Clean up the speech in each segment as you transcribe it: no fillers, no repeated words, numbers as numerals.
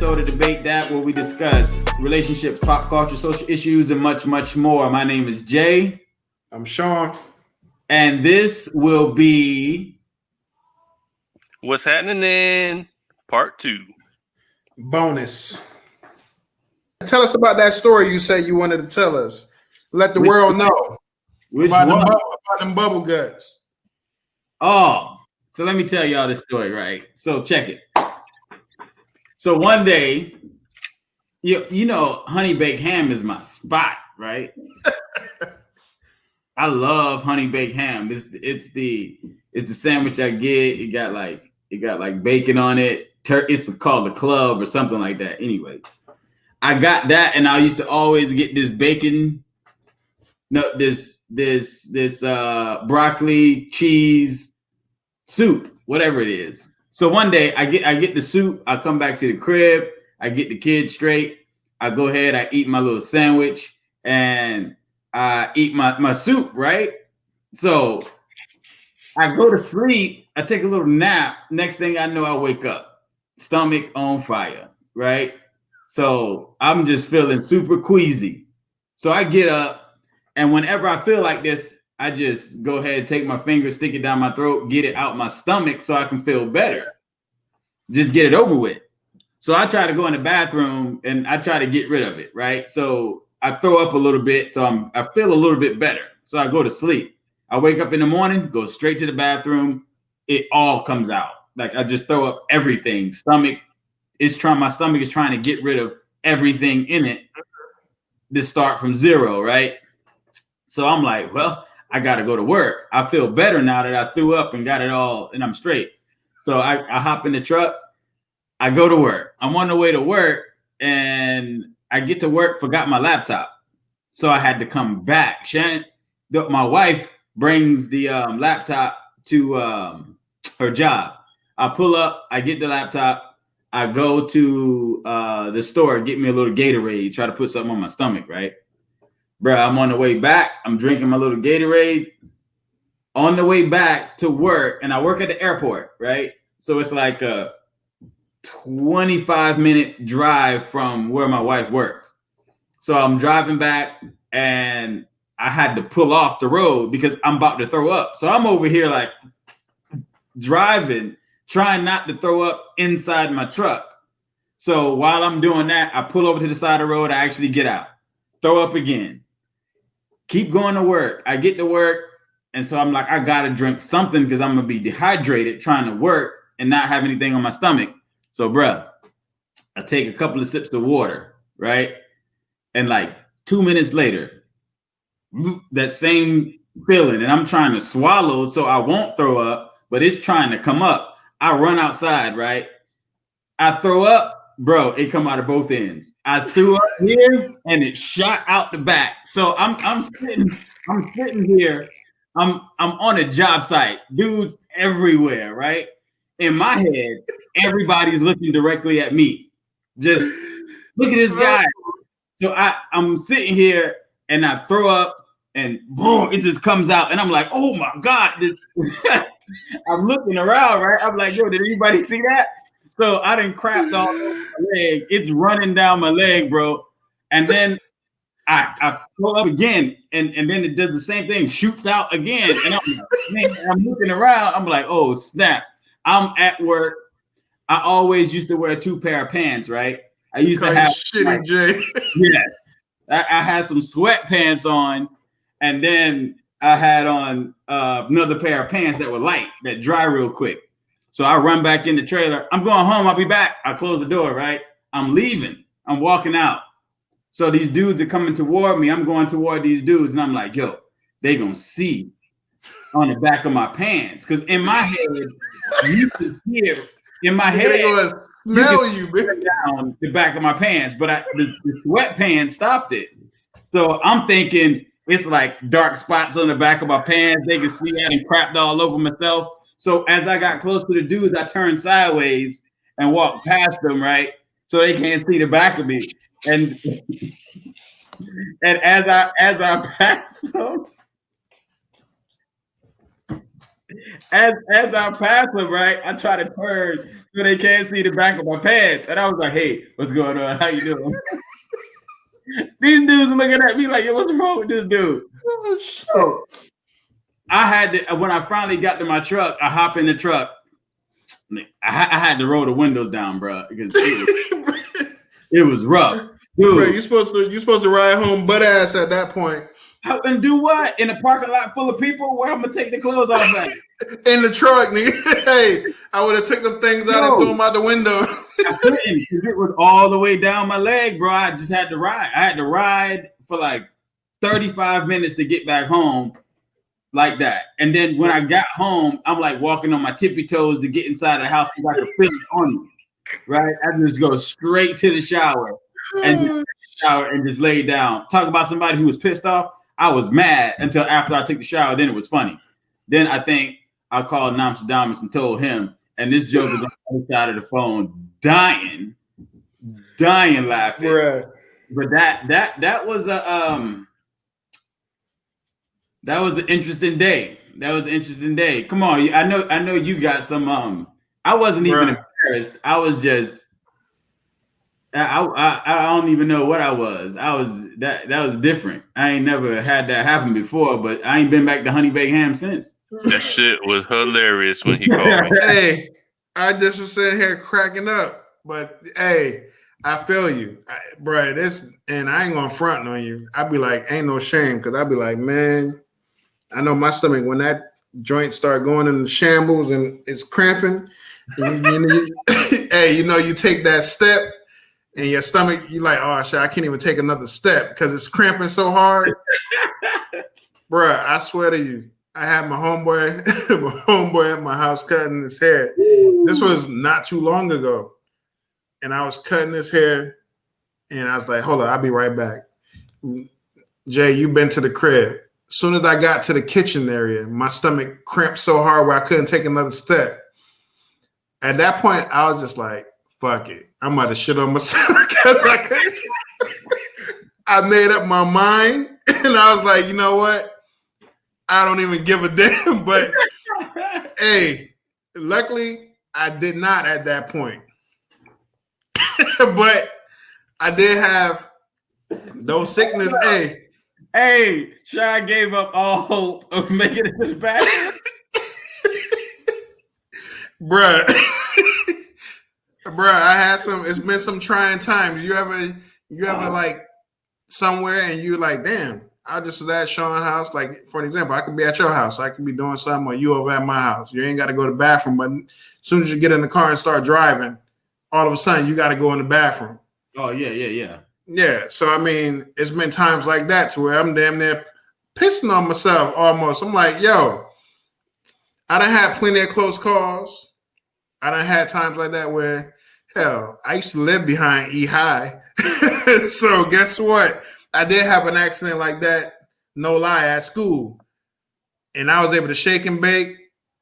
episode of Debate That, where we discuss relationships, pop culture, social issues, and much, much more. My name is Jay. I'm Sean. And this will be... What's Happening in Part 2. Bonus. Tell us about that story you said you wanted to tell us. Let the world know about them bubble guts. Oh, so let me tell y'all this story, right? So check it. So one day, you know, honey baked ham is my spot, right? I love honey baked ham. It's the sandwich I get. It got like bacon on it. It's called the club or something like that. Anyway, I got that, and I used to always get this bacon, this broccoli cheese soup, whatever it is. So one day I get the soup. I come back to the crib. I get the kids straight. I go ahead. I eat my little sandwich, and I eat my soup, right? So I go to sleep. I take a little nap. Next thing I know, I wake up, stomach on fire, right? So I'm just feeling super queasy. So I get up, and whenever I feel like this, I just go ahead, take my finger, stick it down my throat, get it out my stomach so I can feel better. Just get it over with. So I try to go in the bathroom and I try to get rid of it, right? So I throw up a little bit, so I feel a little bit better. So I go to sleep. I wake up in the morning, go straight to the bathroom. It all comes out. Like I just throw up everything. My stomach is trying to get rid of everything in it to start from zero, right? So I'm like, well, I got to go to work. I feel better now that I threw up and got it all and I'm straight. So I hop in the truck. I go to work. I'm on the way to work and I get to work, forgot my laptop. So I had to come back. Shannon, my wife brings the laptop to her job. I pull up, I get the laptop. I go to the store, get me a little Gatorade, try to put something on my stomach, right? Bro, I'm on the way back. I'm drinking my little Gatorade on the way back to work. And I work at the airport, right? So it's like a 25-minute drive from where my wife works. So I'm driving back and I had to pull off the road because I'm about to throw up. So I'm over here like driving, trying not to throw up inside my truck. So while I'm doing that, I pull over to the side of the road. I actually get out, throw up again. Keep going to work. I get to work. And so I'm like, I got to drink something because I'm going to be dehydrated trying to work and not have anything on my stomach. So, bruh, I take a couple of sips of water, right? And like 2 minutes later, that same feeling. And I'm trying to swallow so I won't throw up, but it's trying to come up. I run outside, right? I throw up. Bro, it come out of both ends. I threw up here and it shot out the back. So I'm sitting here. I'm on a job site. Dudes everywhere, right? In my head, everybody's looking directly at me. Just look at this guy. So I'm sitting here and I throw up and boom, it just comes out. And I'm like, oh my God. I'm looking around, right? I'm like, yo, did anybody see that? So I done crapped all over my leg. It's running down my leg, bro. And then I pull up again, and then it does the same thing, shoots out again. And I'm looking around. I'm like, oh, snap. I'm at work. I always used to wear 2 pair of pants, right? I used to have shitty Jay. Yeah. I had some sweatpants on, and then I had on another pair of pants that were light, that dry real quick. So I run back in the trailer. I'm going home. I'll be back. I close the door, right? I'm leaving. I'm walking out. So these dudes are coming toward me. I'm going toward these dudes. And I'm like, yo, they going to see on the back of my pants. Because in my head, you can hear, in my head, they're going to smell you, man. Down the back of my pants. But the sweatpants stopped it. So I'm thinking it's like dark spots on the back of my pants. They can see that and crapped all over myself. So as I got close to the dudes, I turned sideways and walked past them, right? So they can't see the back of me. And as I pass them, as I pass them, right, I try to turn so they can't see the back of my pants. And I was like, hey, what's going on? How you doing? These dudes are looking at me like, yo, what's wrong with this dude? Oh, shit. So I had to, when I finally got to my truck, I hop in the truck. I had to roll the windows down, bro, because it was rough. Dude, bro, you supposed to ride home butt ass at that point. And do what? In a parking lot full of people where I'm gonna take the clothes off at? In the truck, nigga. Hey, I would have took them things out and threw them out the window. I couldn't because it was all the way down my leg, bro. I just had to ride. I had to ride for like 35 minutes to get back home like that. And then when I got home, I'm like walking on my tippy toes to get inside the house because I could feel it on me. Right? I just go straight to the shower and just lay down. Talk about somebody who was pissed off. I was mad until after I took the shower. Then it was funny. Then I think I called Nostradamus and told him, and this joke was on the other side of the phone, dying laughing. Right. But that was an interesting day. That was an interesting day. Come on, I know you got some. I wasn't even embarrassed. I was just. I don't even know what I was. That was different. I ain't never had that happen before, but I ain't been back to Honey Baked Ham since. That shit was hilarious when he called me. Hey, I just was sitting here cracking up, but hey, I feel you, bro. And I ain't gonna front on you. I'd be like, ain't no shame, because I'd be like, man, I know my stomach when that joint start going in the shambles and it's cramping. Hey, you take that step. And your stomach, you like, oh shit, I can't even take another step because it's cramping so hard. Bruh, I swear to you, I had my homeboy at my house cutting his hair. This was not too long ago. And I was cutting his hair and I was like, hold on, I'll be right back. Jay, you been to the crib. As soon as I got to the kitchen area, my stomach cramped so hard where I couldn't take another step. At that point, I was just like, fuck it. I'm about to shit on myself because I made up my mind and I was like, you know what? I don't even give a damn. But hey, luckily I did not at that point. But I did have those sickness. Hey, Shy gave up all hope of making it this bad. Bruh. Bruh, I had it's been some trying times. You ever like somewhere and you like, damn, I just was at Sean's house. Like, for an example, I could be at your house. I could be doing something or you over at my house. You ain't got to go to the bathroom, but as soon as you get in the car and start driving, all of a sudden you got to go in the bathroom. Oh, yeah. Yeah, so I mean, it's been times like that to where I'm damn near pissing on myself almost. I'm like, yo, I done had plenty of close calls. I done had times like that where, hell, I used to live behind E High. So guess what? I did have an accident like that, no lie, at school. And I was able to shake and bake,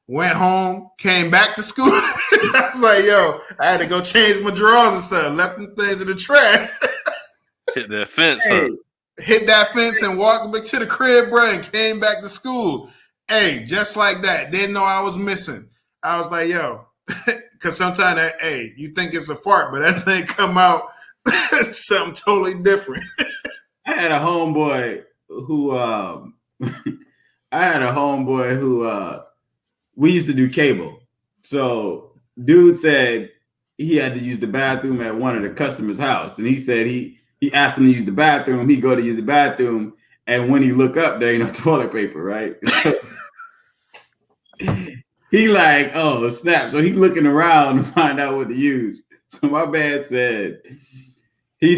went home, came back to school. I was like, yo, I had to go change my drawers and stuff, left them things in the trash. Hit that fence, huh? Hit that fence and walked back to the crib, bro, and came back to school. Hey, just like that. Didn't know I was missing. I was like, yo, because sometimes, you think it's a fart, but that thing come out something totally different. I had a homeboy who we used to do cable. So dude said he had to use the bathroom at one of the customers' house. And he said he asked him to use the bathroom. He go to use the bathroom. And when he look up, there ain't no toilet paper, right? He like, oh, snap. So he looking around to find out what to use. So my man said he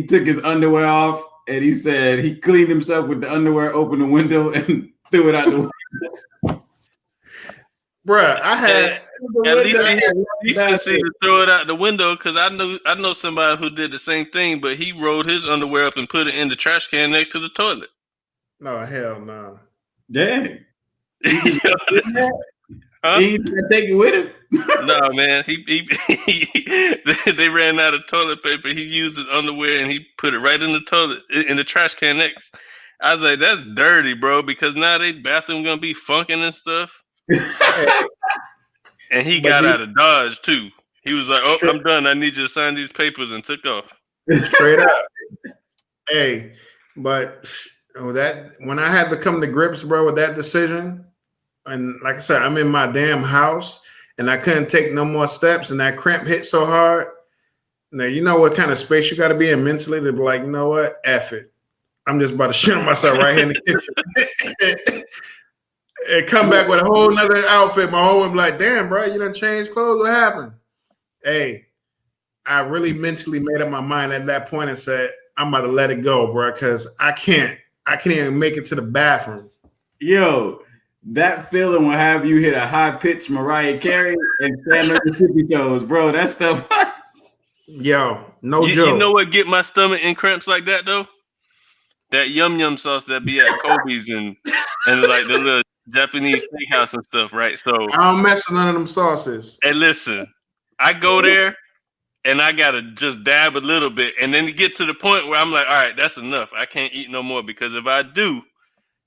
took his underwear off and he said he cleaned himself with the underwear, opened the window, and threw it out the window. Bruh, I had at least he said to throw it out the window because I know somebody who did the same thing, but he rolled his underwear up and put it in the trash can next to the toilet. No, hell no. Dang. Huh? He didn't take it with him. No, man. They ran out of toilet paper. He used his underwear and he put it right in the toilet, in the trash can next. I was like, that's dirty, bro, because now they bathroom gonna be funking and stuff. And he got out of Dodge too. He was like, "Oh, I'm done. I need you to sign these papers," and took off. Straight up. Hey, but that when I had to come to grips, bro, with that decision, and like I said, I'm in my damn house, and I couldn't take no more steps, and that cramp hit so hard. Now you know what kind of space you got to be in mentally to be like, you know what, F it. I'm just about to shit on myself right here in the kitchen. And come back with a whole nother outfit. My whole would be like, damn, bro, you done changed clothes. What happened? Hey, I really mentally made up my mind at that point and said, I'm about to let it go, bro, because I can't even make it to the bathroom. Yo, that feeling will have you hit a high-pitched Mariah Carey and stand on your tippy toes, bro. That stuff. Yo, no joke. You know what get my stomach in cramps like that, though? That yum sauce that be at Kobe's and like the little Japanese steakhouse and stuff, right? So I don't mess with none of them sauces. Hey, listen, I go there and I gotta just dab a little bit, and then you get to the point where I'm like, all right, that's enough. I can't eat no more, because if I do,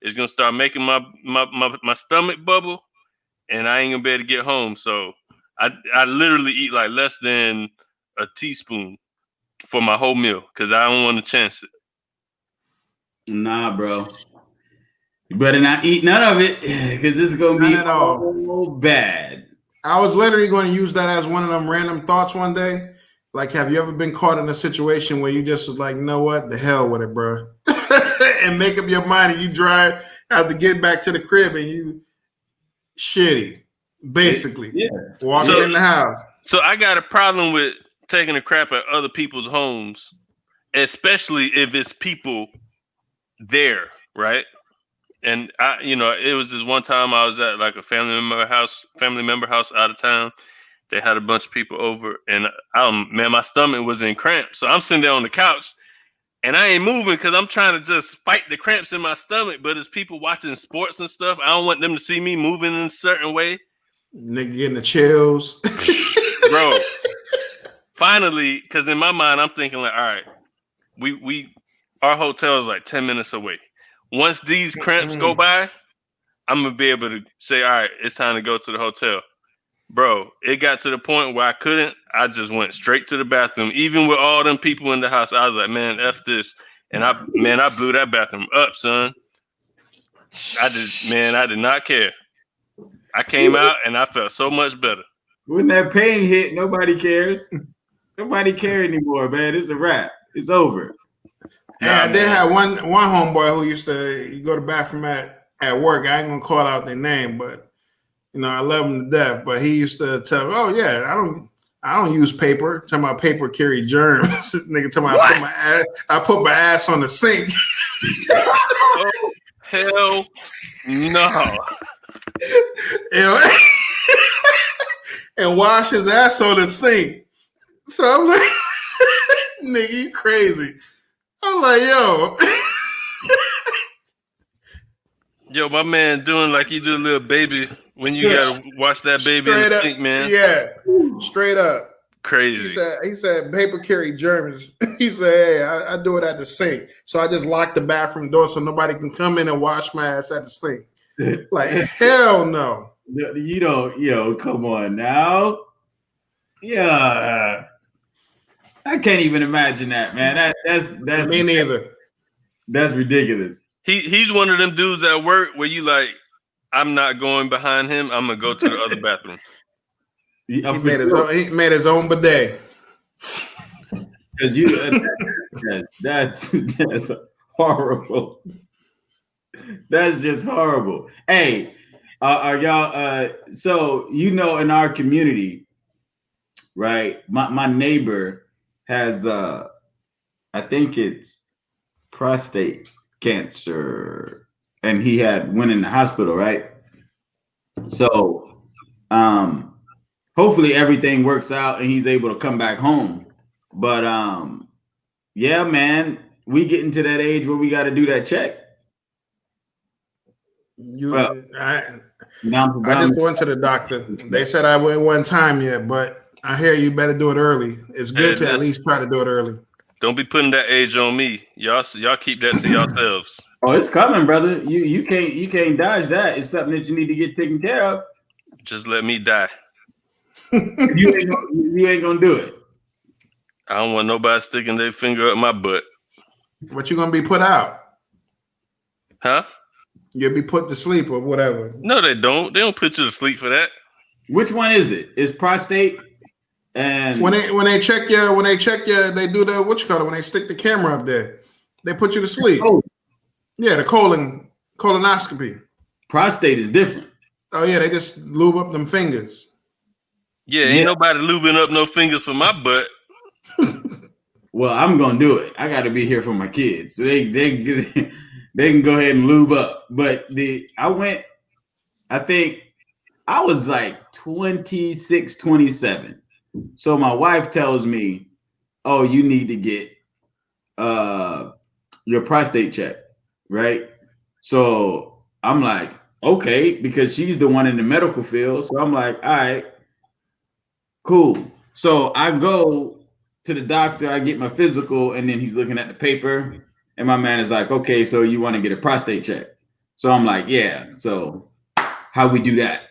it's gonna start making my stomach bubble, and I ain't gonna be able to get home. So I literally eat like less than a teaspoon for my whole meal because I don't want to chance it. Nah, bro. You better not eat none of it because this is gonna be all bad. I was literally going to use that as one of them random thoughts one day. Like, have you ever been caught in a situation where you just was like, you know what, the hell with it, bro, and make up your mind, and you have to get back to the crib and you shitty, basically, walking in the house. So I got a problem with taking a crap at other people's homes, especially if it's people there, right? And it was this one time I was at like a family member house out of town. They had a bunch of people over, and my stomach was in cramps. So I'm sitting there on the couch, and I ain't moving because I'm trying to just fight the cramps in my stomach. But as people watching sports and stuff, I don't want them to see me moving in a certain way. Nigga getting the chills, bro. Finally, because in my mind I'm thinking like, all right, our hotel is like 10 minutes away. Once these cramps go by, I'm gonna be able to say, all right, it's time to go to the hotel. Bro, it got to the point where I couldn't. I just went straight to the bathroom. Even with all them people in the house, I was like, man, F this. And I blew that bathroom up, son. I did not care. I came out and I felt so much better. When that pain hit, nobody cares. Nobody care anymore, man. It's a wrap. It's over. Yeah, they had one homeboy who used to go to the bathroom at work. I ain't gonna call out their name, but I love him to death. But he used to tell me, "Oh yeah, I don't use paper." Talking about paper carry germs. Nigga, talking about I put my ass on the sink. Oh hell no! And wash his ass on the sink. So I'm like, nigga, you crazy. I'm like, yo, my man doing like you do a little baby when you gotta watch that baby in the sink, man. Yeah, straight up. Crazy. He said paper carry germs. He said, hey, I do it at the sink. So I just lock the bathroom door so nobody can come in and wash my ass at the sink. Like, hell no. You don't, come on now. Yeah. I can't even imagine that, man. That's me neither. That's ridiculous. He's one of them dudes at work where you like, I'm not going behind him. I'm gonna go to the other bathroom. He made his own bidet. Because that's horrible. That's just horrible. Hey, are y'all? So in our community, right? My neighbor has I think it's prostate cancer, and he went in the hospital, right? So hopefully everything works out and he's able to come back home. But yeah, man, we getting to that age where we got to do that check. I just went to the doctor. They said I went one time yet, but I hear you better do it early. It's good to at least try to do it early. Don't be putting that age on me. Y'all keep that to yourselves. Oh, it's coming, brother. You can't dodge that. It's something that you need to get taken care of. Just let me die. You ain't gonna do it. I don't want nobody sticking their finger up my butt. But you're gonna be put out. Huh? You'll be put to sleep or whatever. No, they don't. They don't put you to sleep for that. Which one is it? Is prostate and when they check you, they do the what you call it when they stick the camera up there, they put you to sleep. Oh. Yeah, the colonoscopy. Prostate is different. Oh yeah, they just lube up them fingers. Yeah, ain't nobody lubing up no fingers for my butt. Well, I'm gonna do it. I got to be here for my kids, so they can go ahead and lube up. But I think I was like 26, 27. So my wife tells me, "Oh, you need to get your prostate checked," right? So I'm like, okay, because she's the one in the medical field. So I'm like, all right, cool. So I go to the doctor, I get my physical, and then he's looking at the paper, and my man is like, okay, so you want to get a prostate check? So I'm like, yeah. So how we do that?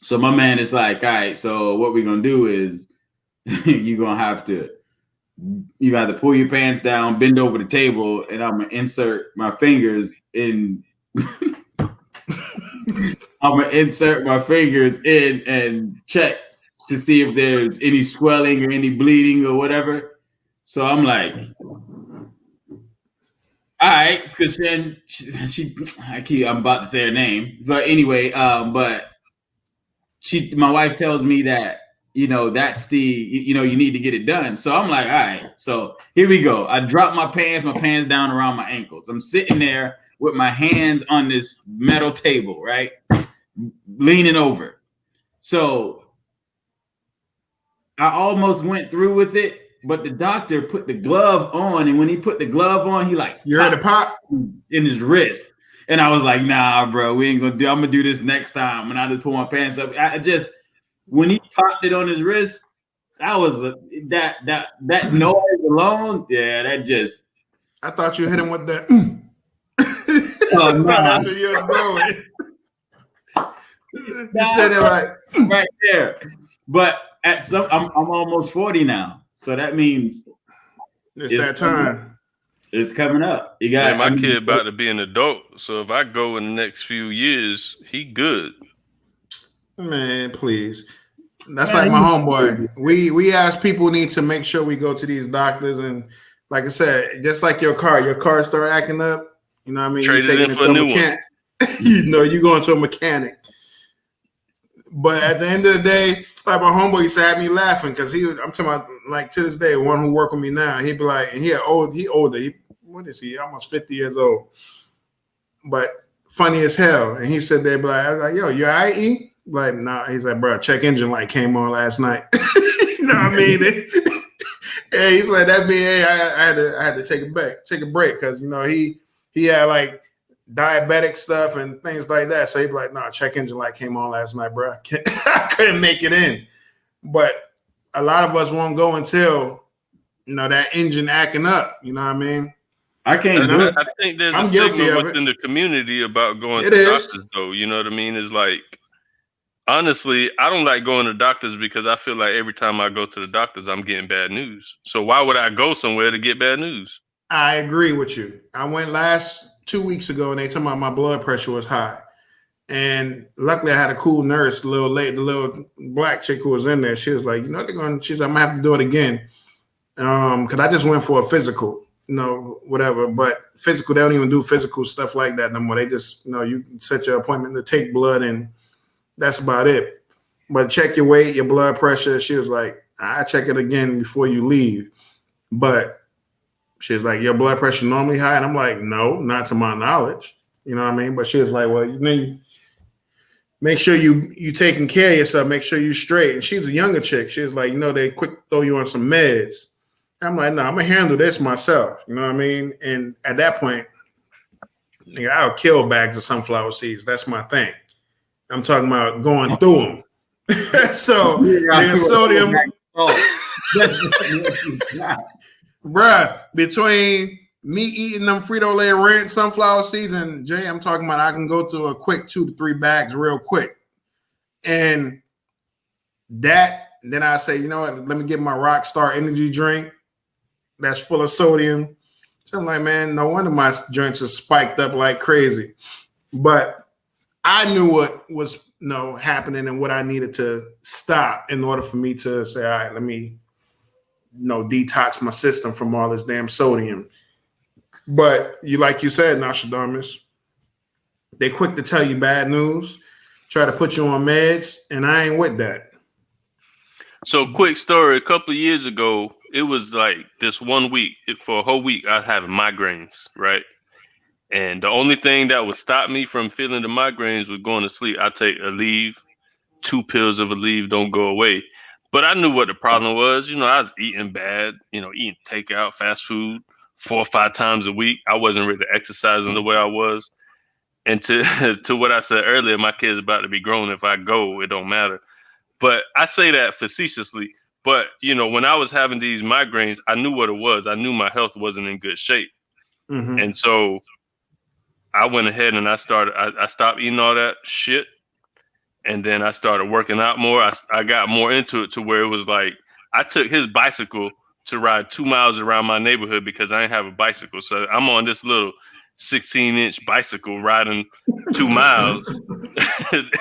So my man is like, all right, so what we're gonna do is you have to pull your pants down, bend over the table, and I'm gonna insert my fingers in. I'm gonna insert my fingers in and check to see if there's any swelling or any bleeding or whatever. So I'm like, all right, because then I'm about to say her name, but anyway, but my wife tells me that, that's you need to get it done. So I'm like, all right, so here we go. I drop my pants down around my ankles. I'm sitting there with my hands on this metal table, right? Leaning over. So I almost went through with it, but the doctor put the glove on, and when he put the glove on, he like you heard the pop in his wrist, and I was like, "Nah, bro, we ain't gonna do. I'm gonna do this next time." And I just pull my pants up. When he popped it on his wrist, that was that noise alone. Yeah, that just. I thought you hit him with that. Oh no, that's what you was doing. You said it like right there, but. I'm almost 40 now, so that means it's that time. It's coming up. You got my kid about to be an adult, so if I go in the next few years, he good. Man, please. That's like my homeboy. We as people need to make sure we go to these doctors, and like I said, just like your car start acting up. You know what I mean? Trade it in for a new one. You going to a mechanic. But at the end of the day, like my homeboy used to have me laughing because I'm talking about like to this day, one who work with me now, he'd be like, and he older. What is he? Almost 50 years old. But funny as hell. And he said they'd be like, I was like, yo, you all right, E? Like, nah. He's like, bro, check engine light came on last night. You know what I mean? And he's like, that mean, hey, I had to take a break because he had like diabetic stuff and things like that. So he'd be like, nah, check engine light came on last night, bro. I couldn't make it in. But a lot of us won't go until, that engine acting up. You know what I mean? I can't do it. I think there's a stigma within the community about going to doctors, though. You know what I mean? It's like, honestly, I don't like going to doctors because I feel like every time I go to the doctors, I'm getting bad news. So why would I go somewhere to get bad news? I agree with you. I went 2 weeks ago, and they told me my blood pressure was high. And luckily, I had a cool nurse, the little black chick who was in there. She was like, she's like, I'm gonna have to do it again. Because I just went for a physical, whatever. But physical, they don't even do physical stuff like that no more. They just, you set your appointment to take blood, and that's about it. But check your weight, your blood pressure. She was like, I check it again before you leave. But she's like, your blood pressure normally high? And I'm like, no, not to my knowledge. You know what I mean? But she was like, well, make sure you taking care of yourself. Make sure you straight. And she's a younger chick. She was like, they quick throw you on some meds. I'm like, no, I'm going to handle this myself. You know what I mean? And at that point, I'll kill bags of sunflower seeds. That's my thing. I'm talking about going through them. So the sodium. Bruh, between me eating them Frito-Lay ranch sunflower seeds and Jay, I'm talking about I can go to a quick 2 to 3 bags real quick. And that, then I say, you know what? Let me get my Rockstar energy drink that's full of sodium. So I'm like, man, no wonder my joints are spiked up like crazy. But I knew what was happening and what I needed to stop in order for me to say, all right, let me detox my system from all this damn sodium. But like you said, Nostradamus, they quick to tell you bad news, try to put you on meds, and I ain't with that. So, quick story. A couple of years ago, it was like this 1 week. For a whole week, I was having migraines, right? And the only thing that would stop me from feeling the migraines was going to sleep. I take Aleve, 2 pills of Aleve, don't go away. But I knew what the problem was. I was eating bad, eating takeout, fast food 4 or 5 times a week. I wasn't really exercising the way I was. And to what I said earlier, my kid's about to be grown. If I go, it don't matter. But I say that facetiously. But, when I was having these migraines, I knew what it was. I knew my health wasn't in good shape. Mm-hmm. And so I went ahead and I stopped eating all that shit. And then I started working out more. I got more into it to where it was like I took his bicycle to ride 2 miles around my neighborhood because I didn't have a bicycle. So I'm on this little 16-inch bicycle riding 2 miles.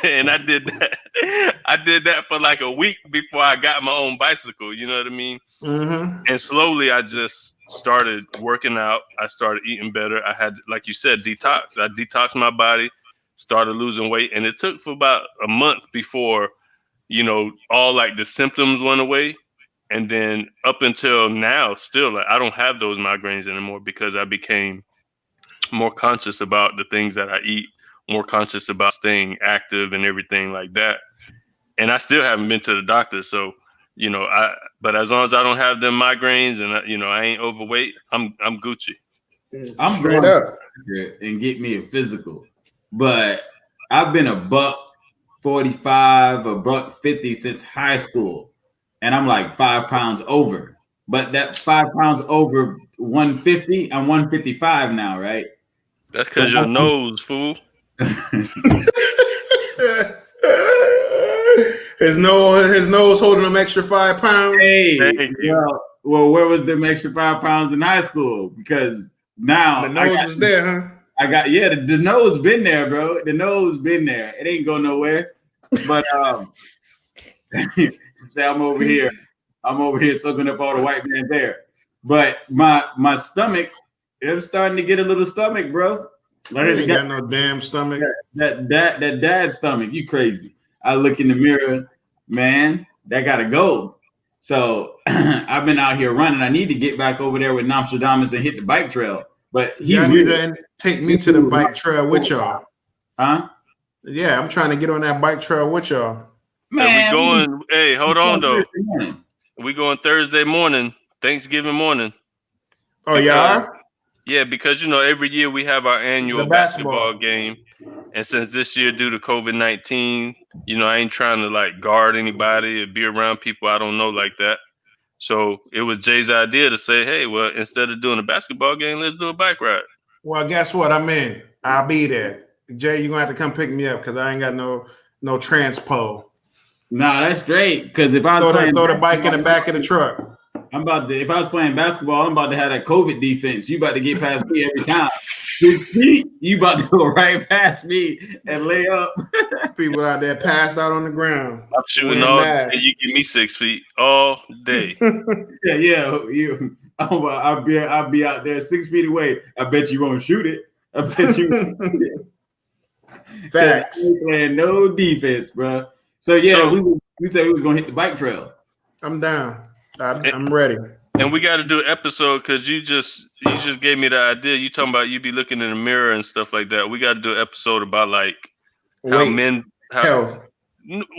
And I did that for like a week before I got my own bicycle. You know what I mean? Mm-hmm. And slowly I just started working out. I started eating better. I had, like you said, detox. I detoxed my body, started losing weight. And it took for about a month before, all like the symptoms went away. And then up until now, still, like, I don't have those migraines anymore because I became more conscious about the things that I eat, more conscious about staying active and everything like that. And I still haven't been to the doctor. So, but as long as I don't have them migraines and, I ain't overweight, I'm Gucci. I'm straight going up and get me a physical, but I've been a $145, $150 since high school. And I'm like 5 pounds over, but that 5 pounds over 150, I'm 155 now, right? That's because your nose, fool. His nose holding him extra 5 pounds. Hey, well, where was them extra 5 pounds in high school? Because now the nose was there, huh? I got the nose been there, bro. The nose been there. It ain't going nowhere. But say I'm over here soaking up all the white man's hair. But my stomach, I'm starting to get a little stomach, bro. Like ain't got no damn stomach. That dad stomach, you crazy. I look in the mirror, man, that gotta go. So I've been out here running. I need to get back over there with Nostradamus and hit the bike trail. But y'all need to take me to the bike trail with y'all. Huh? Yeah, I'm trying to get on that bike trail with y'all. Man, hold on though. We going Thursday morning, Thanksgiving morning. Oh, yeah? Yeah, because every year we have our annual basketball game. And since this year, due to COVID-19, I ain't trying to like guard anybody or be around people I don't know like that. So it was Jay's idea to say, hey, well, instead of doing a basketball game, let's do a bike ride. Well, guess what? I'm in. I'll be there. Jay, you're gonna have to come pick me up because I ain't got no transpo. Nah, that's great. Because if I throw the bike in the back of the truck. If I was playing basketball, I'm about to have that COVID defense. You about to get past me every time. You about to go right past me and lay up. People out there passed out on the ground. I'm shooting all day. You give me 6 feet all day. I'll be out there 6 feet away. I bet you won't shoot it. I bet you. Facts. Playing no defense, bro. So we said we was gonna hit the bike trail. I'm down. I'm ready. And we got to do an episode because you just gave me the idea. You talking about you be looking in the mirror and stuff like that. We got to do an episode about like health.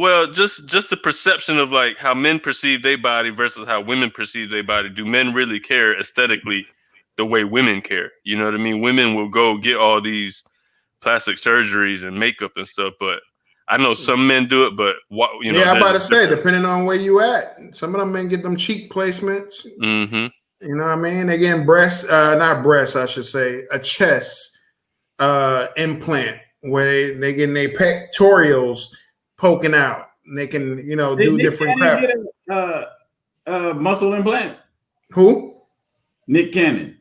Well, just the perception of like how men perceive their body versus how women perceive their body. Do men really care aesthetically the way women care? You know what I mean? Women will go get all these plastic surgeries and makeup and stuff, but I know some men do it, but I'm about to say, depending on where you at, some of them men get them cheek placements. Mm-hmm. You know what I mean? They getting I should say, a chest implant where they getting their pectorials poking out. And they can, do different crap. Get muscle implants. Who? Nick Cannon.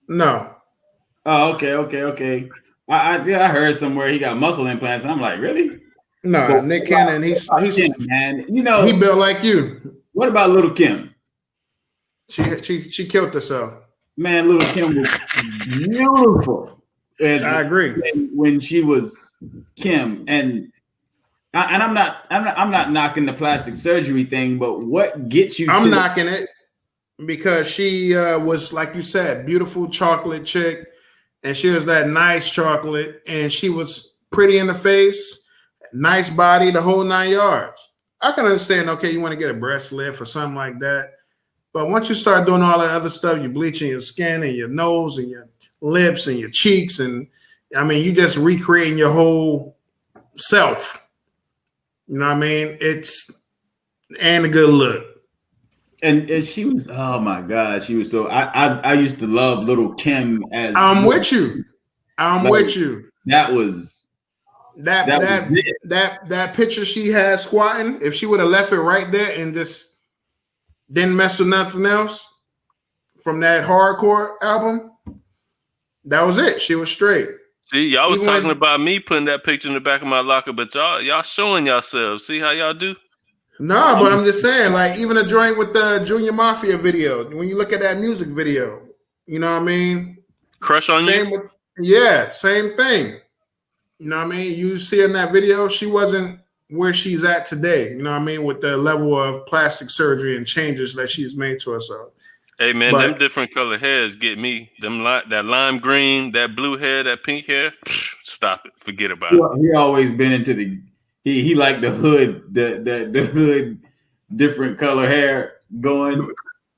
No. Oh, okay. I heard somewhere he got muscle implants, and I'm like, really? No, But Nick Cannon. He's Kim, man. he built like you. What about Little Kim? She killed herself. Man, Little Kim was beautiful. I agree. When she was Kim, and I'm not knocking the plastic surgery thing, but what gets you? I'm knocking it because she was, like you said, beautiful chocolate chick, and she was that nice chocolate, and she was pretty in the face, nice body, the whole 9 yards. I can understand. Okay, you want to get a breast lift or something like that, but once you start doing all that other stuff, you're bleaching your skin and your nose and your lips and your cheeks, and I mean, you just recreating your whole self. You know what I mean? And a good look. And she was, oh my God, she was so. I used to love Little Kim as. I'm with you. With you. That was that picture she had squatting. If she would have left it right there and just didn't mess with nothing else from that hardcore album, that was it. She was straight. See, y'all was talking about me putting that picture in the back of my locker, but y'all showing yourselves. See how y'all do? No, but I'm just saying, like, even a joint with the Junior Mafia video, when you look at that music video, you know what I mean? Crush on you? Same thing. You know what I mean? You see in that video, she wasn't where she's at today, you know what I mean? With the level of plastic surgery and changes that she's made to herself. Hey, man, them different color hairs get me. That lime green, that blue hair, that pink hair, stop it. Forget about it. He always been into the... He liked the hood, the hood, different color hair going.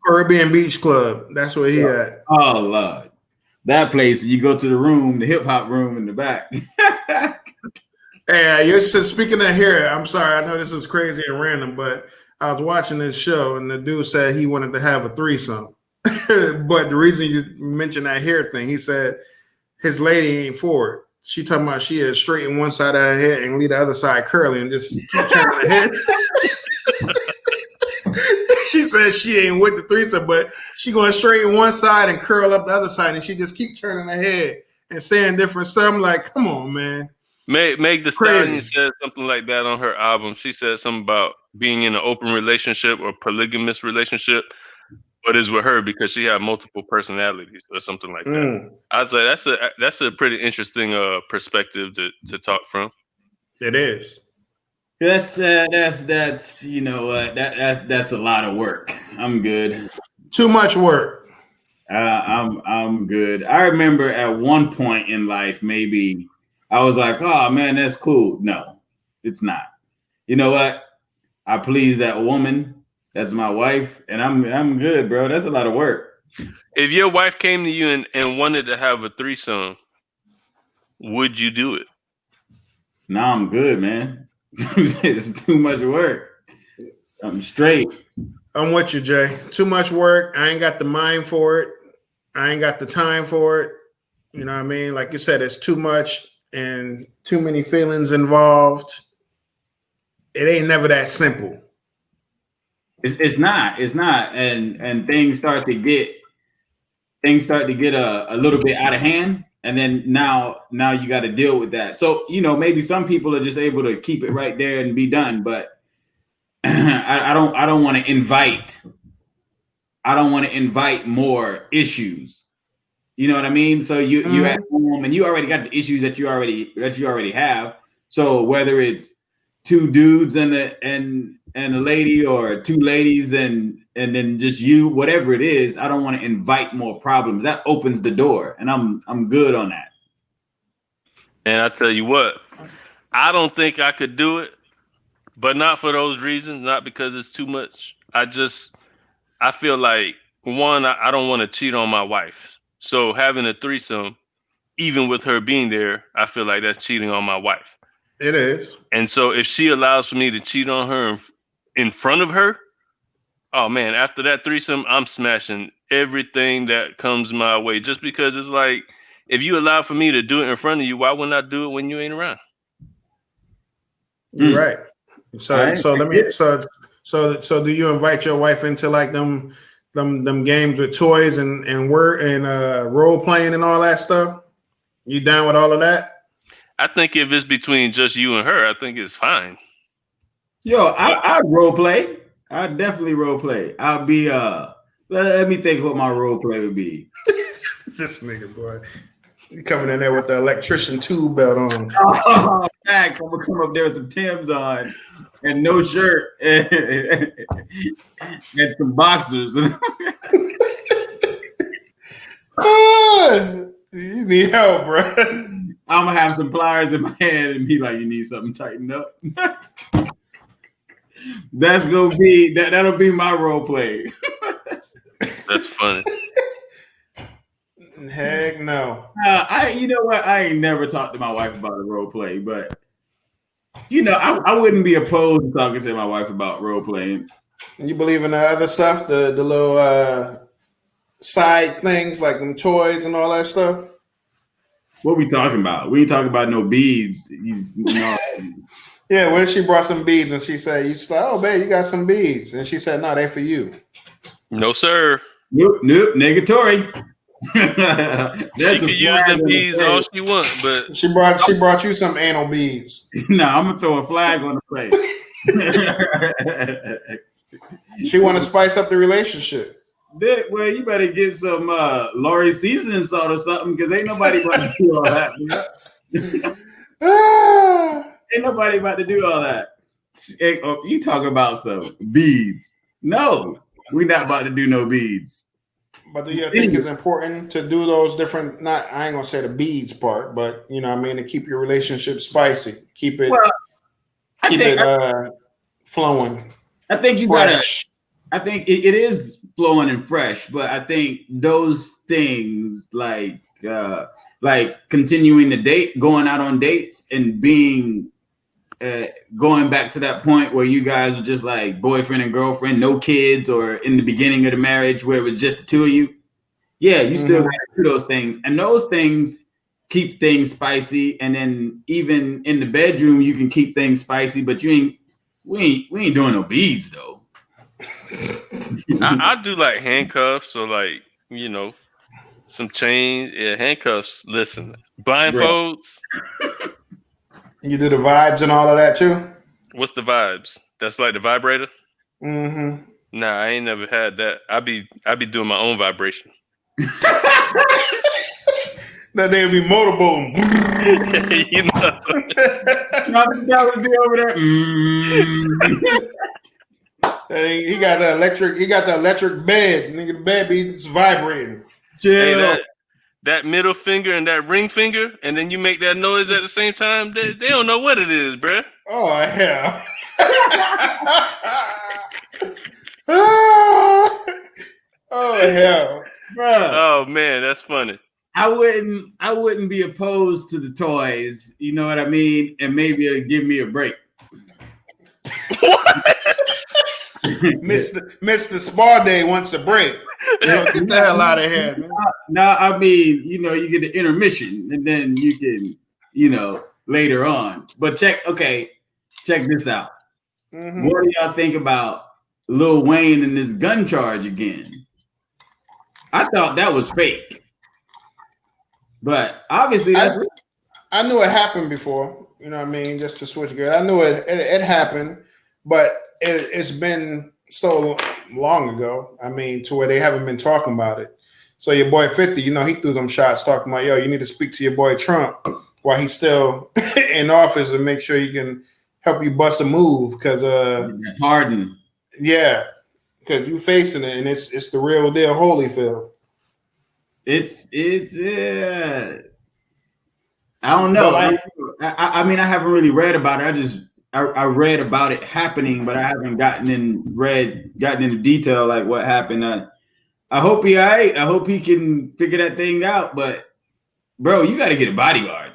Caribbean Beach Club. That's where he at. Oh Lord, that place. You go to the room, the hip hop room in the back. Hey, you're speaking of hair. I'm sorry. I know this is crazy and random, but I was watching this show and the dude said he wanted to have a threesome. But the reason you mentioned that hair thing, he said his lady ain't for it. She talking about she is straighten one side of her head and leave the other side curly and just keep turning her head. She said she ain't with the threesome, but she going straighten one side and curl up the other side, and she just keep turning her head and saying different stuff. I'm like, come on, man. Meg Thee Stallion said something like that on her album. She said something about being in an open relationship or polygamous relationship, but it's with her because she had multiple personalities or something like that. I'd say that's a pretty interesting perspective to talk from. It is. That's you know what that's a lot of work. I'm good. Too much work. I'm good. I remember at one point in life, maybe I was like, oh man, that's cool. No, it's not. You know what? I please that woman. That's my wife, and I'm good, bro. That's a lot of work. If your wife came to you and wanted to have a threesome, would you do it? No, I'm good, man. It's too much work. I'm straight. I'm with you, Jay. Too much work. I ain't got the mind for it. I ain't got the time for it. You know what I mean? Like you said, it's too much and too many feelings involved. It ain't never that simple. It's not, and things start to get a little bit out of hand, and then now you got to deal with that. So maybe some people are just able to keep it right there and be done, but I don't want to invite more issues. You know what I mean? So you're at home and you already got the issues that you already have. So whether it's two dudes and a lady, or two ladies and then just you, whatever it is, I don't want to invite more problems. That opens the door, and I'm good on that. And I tell you what, I don't think I could do it, but not for those reasons, not because it's too much. I feel like, one, I don't want to cheat on my wife. So having a threesome, even with her being there, I feel like that's cheating on my wife. It is. And so if she allows for me to cheat on her in front of her, oh man, after that threesome, I'm smashing everything that comes my way. Just because it's like, if you allow for me to do it in front of you, why wouldn't I do it when you ain't around? You're right. So do you invite your wife into like them games with toys and word and role playing and all that stuff? You down with all of that? I think if it's between just you and her, I think it's fine. Yo, I role play. I definitely role play. I'll be let me think what my role play would be. This nigga, boy. You coming in there with the electrician tube belt on. Oh, facts. I'm gonna come up there with some Timbs on and no shirt and some boxers. You need help, bro. I'm gonna have some pliers in my hand and be like, "You need something tightened up." That's gonna be that'll be my role play. That's funny. Heck no. You know what? I ain't never talked to my wife about a role play, but you know, I wouldn't be opposed to talking to my wife about role playing. You believe in the other stuff, the little side things like them toys and all that stuff? What we talking about? We ain't talking about no beads. You know. Yeah, what if she brought some beads and she said, "You like, oh babe, you got some beads," and she said, "No, they for you." No, sir. Nope, negatory. She could use them beads all she wants, but she brought you some anal beads. No, I'm gonna throw a flag on the place. She want to spice up the relationship. Well, you better get some Lori seasoning salt or something, because ain't nobody about to do all that. Ain't nobody about to do all that. You talking about some beads? No, we're not about to do no beads. But do you think it's important to do those different? I ain't gonna say the beads part, but you know, what I mean, to keep your relationship spicy, keep it, flowing. I think you gotta. I think it is flowing and fresh, but I think those things like continuing the date, going out on dates, and being going back to that point where you guys are just like boyfriend and girlfriend, no kids, or in the beginning of the marriage where it was just the two of you. Yeah, you still got to do those things, and those things keep things spicy. And then even in the bedroom, you can keep things spicy, but we ain't doing no beads though. I do like handcuffs, so like, you know, some chains, handcuffs. Listen, blindfolds. You do the vibes and all of that too? What's the vibes? That's like the vibrator? Mm-hmm. Nah, I ain't never had that. I be doing my own vibration. That they'd be motorboating. You know. That would be over there. He got the electric bed. Nigga, the bed be vibrating. Hey, that middle finger and that ring finger, and then you make that noise at the same time. They don't know what it is, bruh. Oh hell. Oh hell. Bruh. Oh man, that's funny. I wouldn't be opposed to the toys, you know what I mean? And maybe it'll give me a break. Mr. Spa Day wants a break. Get the hell out of here, man. No, I mean, you know, you get the intermission and then you can, you know, later on. But check this out. Mm-hmm. What do y'all think about Lil Wayne and this gun charge again? I thought that was fake. But obviously I knew it happened before, you know what I mean, just to switch gears. I knew it happened, but it's been so long ago, I mean, to where they haven't been talking about it. So your boy 50, you know, he threw them shots talking about, yo, you need to speak to your boy Trump while he's still in office and make sure he can help you bust a move, because Harden. Yeah, because you facing it, and it's the real deal Holyfield. It's I don't know. I mean, I haven't really read about it. I read about it happening, but I haven't gotten into detail like what happened. I hope he all right. I hope he can figure that thing out. But bro, you got to get a bodyguard,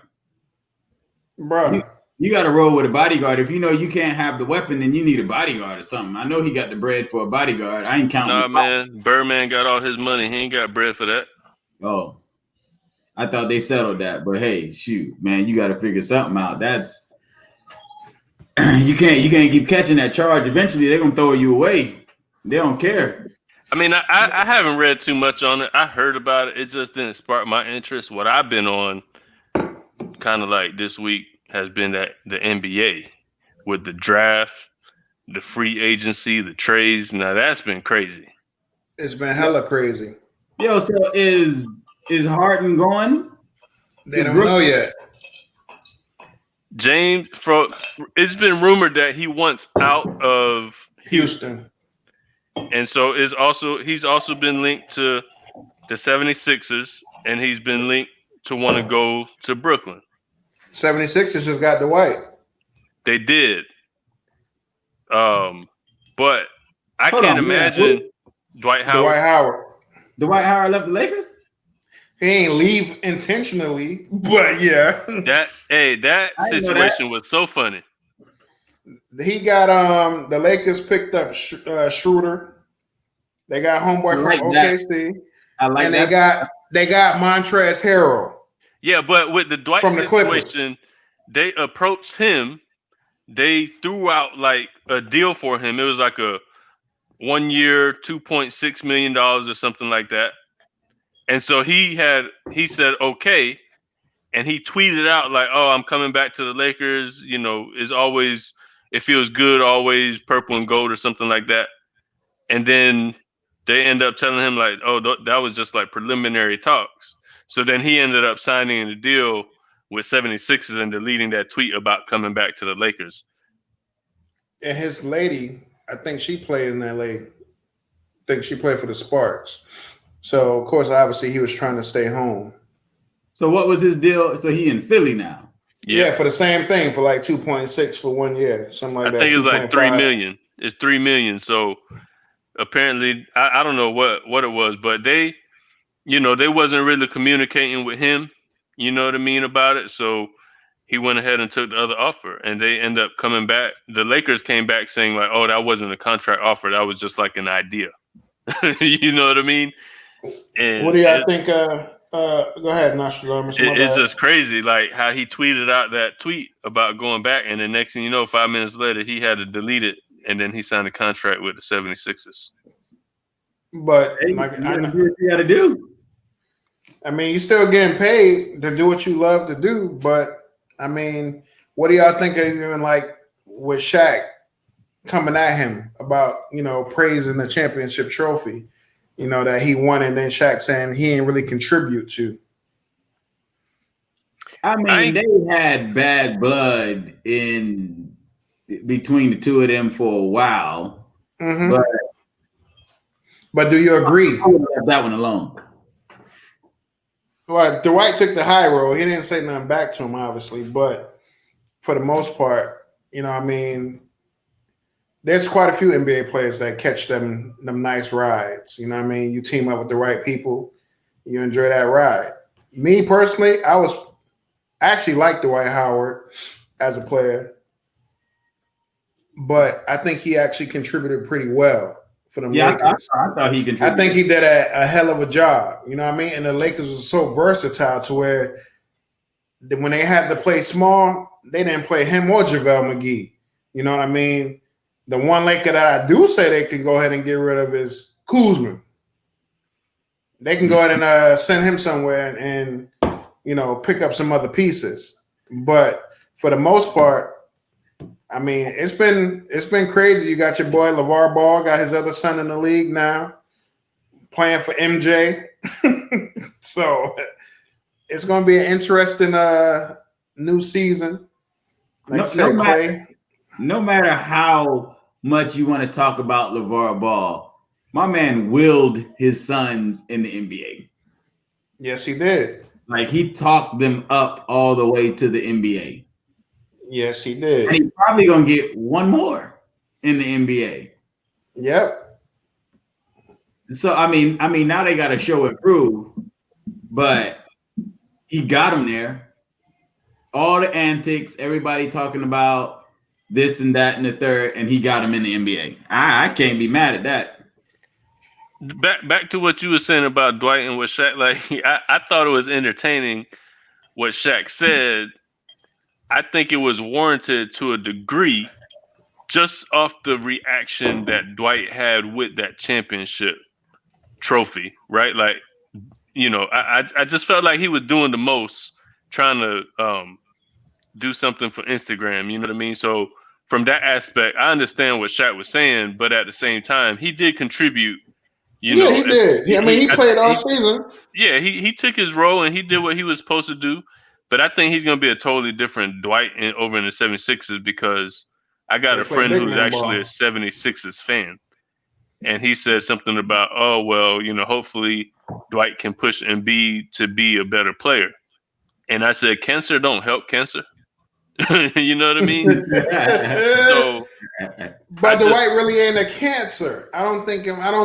bro. You got to roll with a bodyguard. If you know you can't have the weapon, then you need a bodyguard or something. I know he got the bread for a bodyguard. I ain't counting. Nah, man. Birdman got all his money. He ain't got bread for that. Oh, I thought they settled that. But hey, shoot, man, you got to figure something out. That's You can't keep catching that charge. Eventually, they're gonna throw you away. They don't care. I mean, I haven't read too much on it. I heard about it. It just didn't spark my interest. What I've been on, kind of like this week, has been that the NBA with the draft, the free agency, the trades. Now that's been crazy. It's been hella crazy. Yo, so is Harden going? They don't know yet. James, it's been rumored that he wants out of Houston. And so he's also been linked to the 76ers, and he's been linked to want to go to Brooklyn. 76ers just got Dwight. They did. But I can't imagine Dwight Howard. Dwight Howard left the Lakers? He ain't leave intentionally, but yeah. That situation was so funny. He got the Lakers picked up Schroeder. They got homeboy from OKC. I like and that. they got Montrezl Harrell. Yeah, but with the Dwight from the situation, they approached him. They threw out like a deal for him. It was like a 1 year, $2.6 million or something like that. And so he said okay, and he tweeted out like, "Oh, I'm coming back to the Lakers. You know, it feels good, always purple and gold or something like that." And then they end up telling him like, "Oh, that was just like preliminary talks." So then he ended up signing a deal with 76ers and deleting that tweet about coming back to the Lakers. And his lady, I think she played in LA. I think she played for the Sparks. So, of course, obviously, he was trying to stay home. So what was his deal? So he in Philly now? Yeah, for the same thing, for like 2.6 for 1 year, something like that. I think it's like 3 million. It's 3 million. So apparently, I don't know what it was, but they wasn't really communicating with him, you know what I mean, about it. So he went ahead and took the other offer, and they end up coming back. The Lakers came back saying like, "Oh, that wasn't a contract offer. That was just like an idea." You know what I mean? And what do y'all think? Go ahead, Nostradamus. It's just crazy, like how he tweeted out that tweet about going back, and the next thing you know, 5 minutes later, he had to delete it, and then he signed a contract with the 76ers. But you got to do. I mean, you're still getting paid to do what you love to do, but I mean, what do y'all think of even like with Shaq coming at him about, praising the championship trophy, that he won, and then Shaq saying he didn't really contribute to? I mean, they had bad blood in between the two of them for a while, but do you agree? I would have that one alone. Well, Dwight took the high road. He didn't say nothing back to him, obviously, but for the most part, there's quite a few NBA players that catch them nice rides. You know what I mean? You team up with the right people, you enjoy that ride. Me personally, I actually like Dwight Howard as a player, but I think he actually contributed pretty well for the Lakers. I thought he contributed. I think he did a hell of a job. You know what I mean? And the Lakers was so versatile to where when they had to play small, they didn't play him or JaVale McGee. You know what I mean? The one Laker that I do say they can go ahead and get rid of is Kuzma. They can go ahead and send him somewhere and pick up some other pieces. But for the most part, I mean, it's been crazy. You got your boy LeVar Ball, got his other son in the league now, playing for MJ. So it's going to be an interesting new season. No matter how much you want to talk about LeVar Ball, my man willed his sons in the NBA. Yes, he did. Like, he talked them up all the way to the NBA. Yes, he did. And he's probably going to get one more in the NBA. Yep. So, I mean, now they got to show and prove, but he got him there. All the antics, everybody talking about this and that and the third, and he got him in the NBA. I can't be mad at that. Back to what you were saying about Dwight and what Shaq, like, I thought it was entertaining what Shaq said. I think it was warranted to a degree just off the reaction that Dwight had with that championship trophy, right? Like, I just felt like he was doing the most, trying to do something for Instagram. You know what I mean? So from that aspect, I understand what Shaq was saying, but at the same time, he did contribute. He did. He played all season. Yeah, he took his role and he did what he was supposed to do. But I think he's going to be a totally different Dwight over in the 76ers, because I got a friend who's actually a 76ers fan. And he said something about, oh, well, hopefully Dwight can push Embiid to be a better player. And I said, cancer don't help cancer. You know what I mean? But Dwight really ain't a cancer. I don't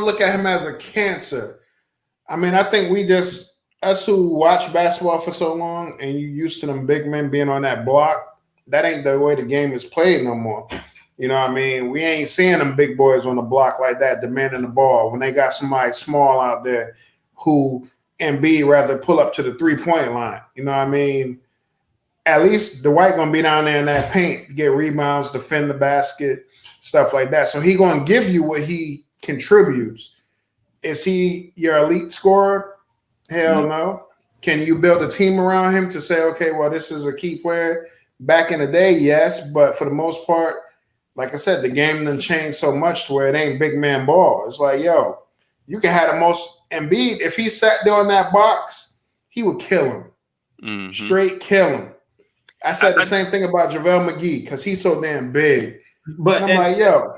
look at him as a cancer. I mean, I think us who watch basketball for so long and you used to them big men being on that block, that ain't the way the game is played no more. You know what I mean? We ain't seeing them big boys on the block like that demanding the ball when they got somebody small out there who Embiid rather pull up to the 3-point line. You know what I mean? At least Dwight gonna be down there in that paint, get rebounds, defend the basket, stuff like that. So he gonna give you what he contributes. Is he your elite scorer? Hell no. Can you build a team around him to say, okay, well, this is a key player? Back in the day, yes, but for the most part, like I said, the game done changed so much to where it ain't big man ball. It's like, yo, you can have the most Embiid. If he sat there in that box, he would kill him. Mm-hmm. Straight kill him. I said the same thing about JaVale McGee because he's so damn big. But and I'm like, yo.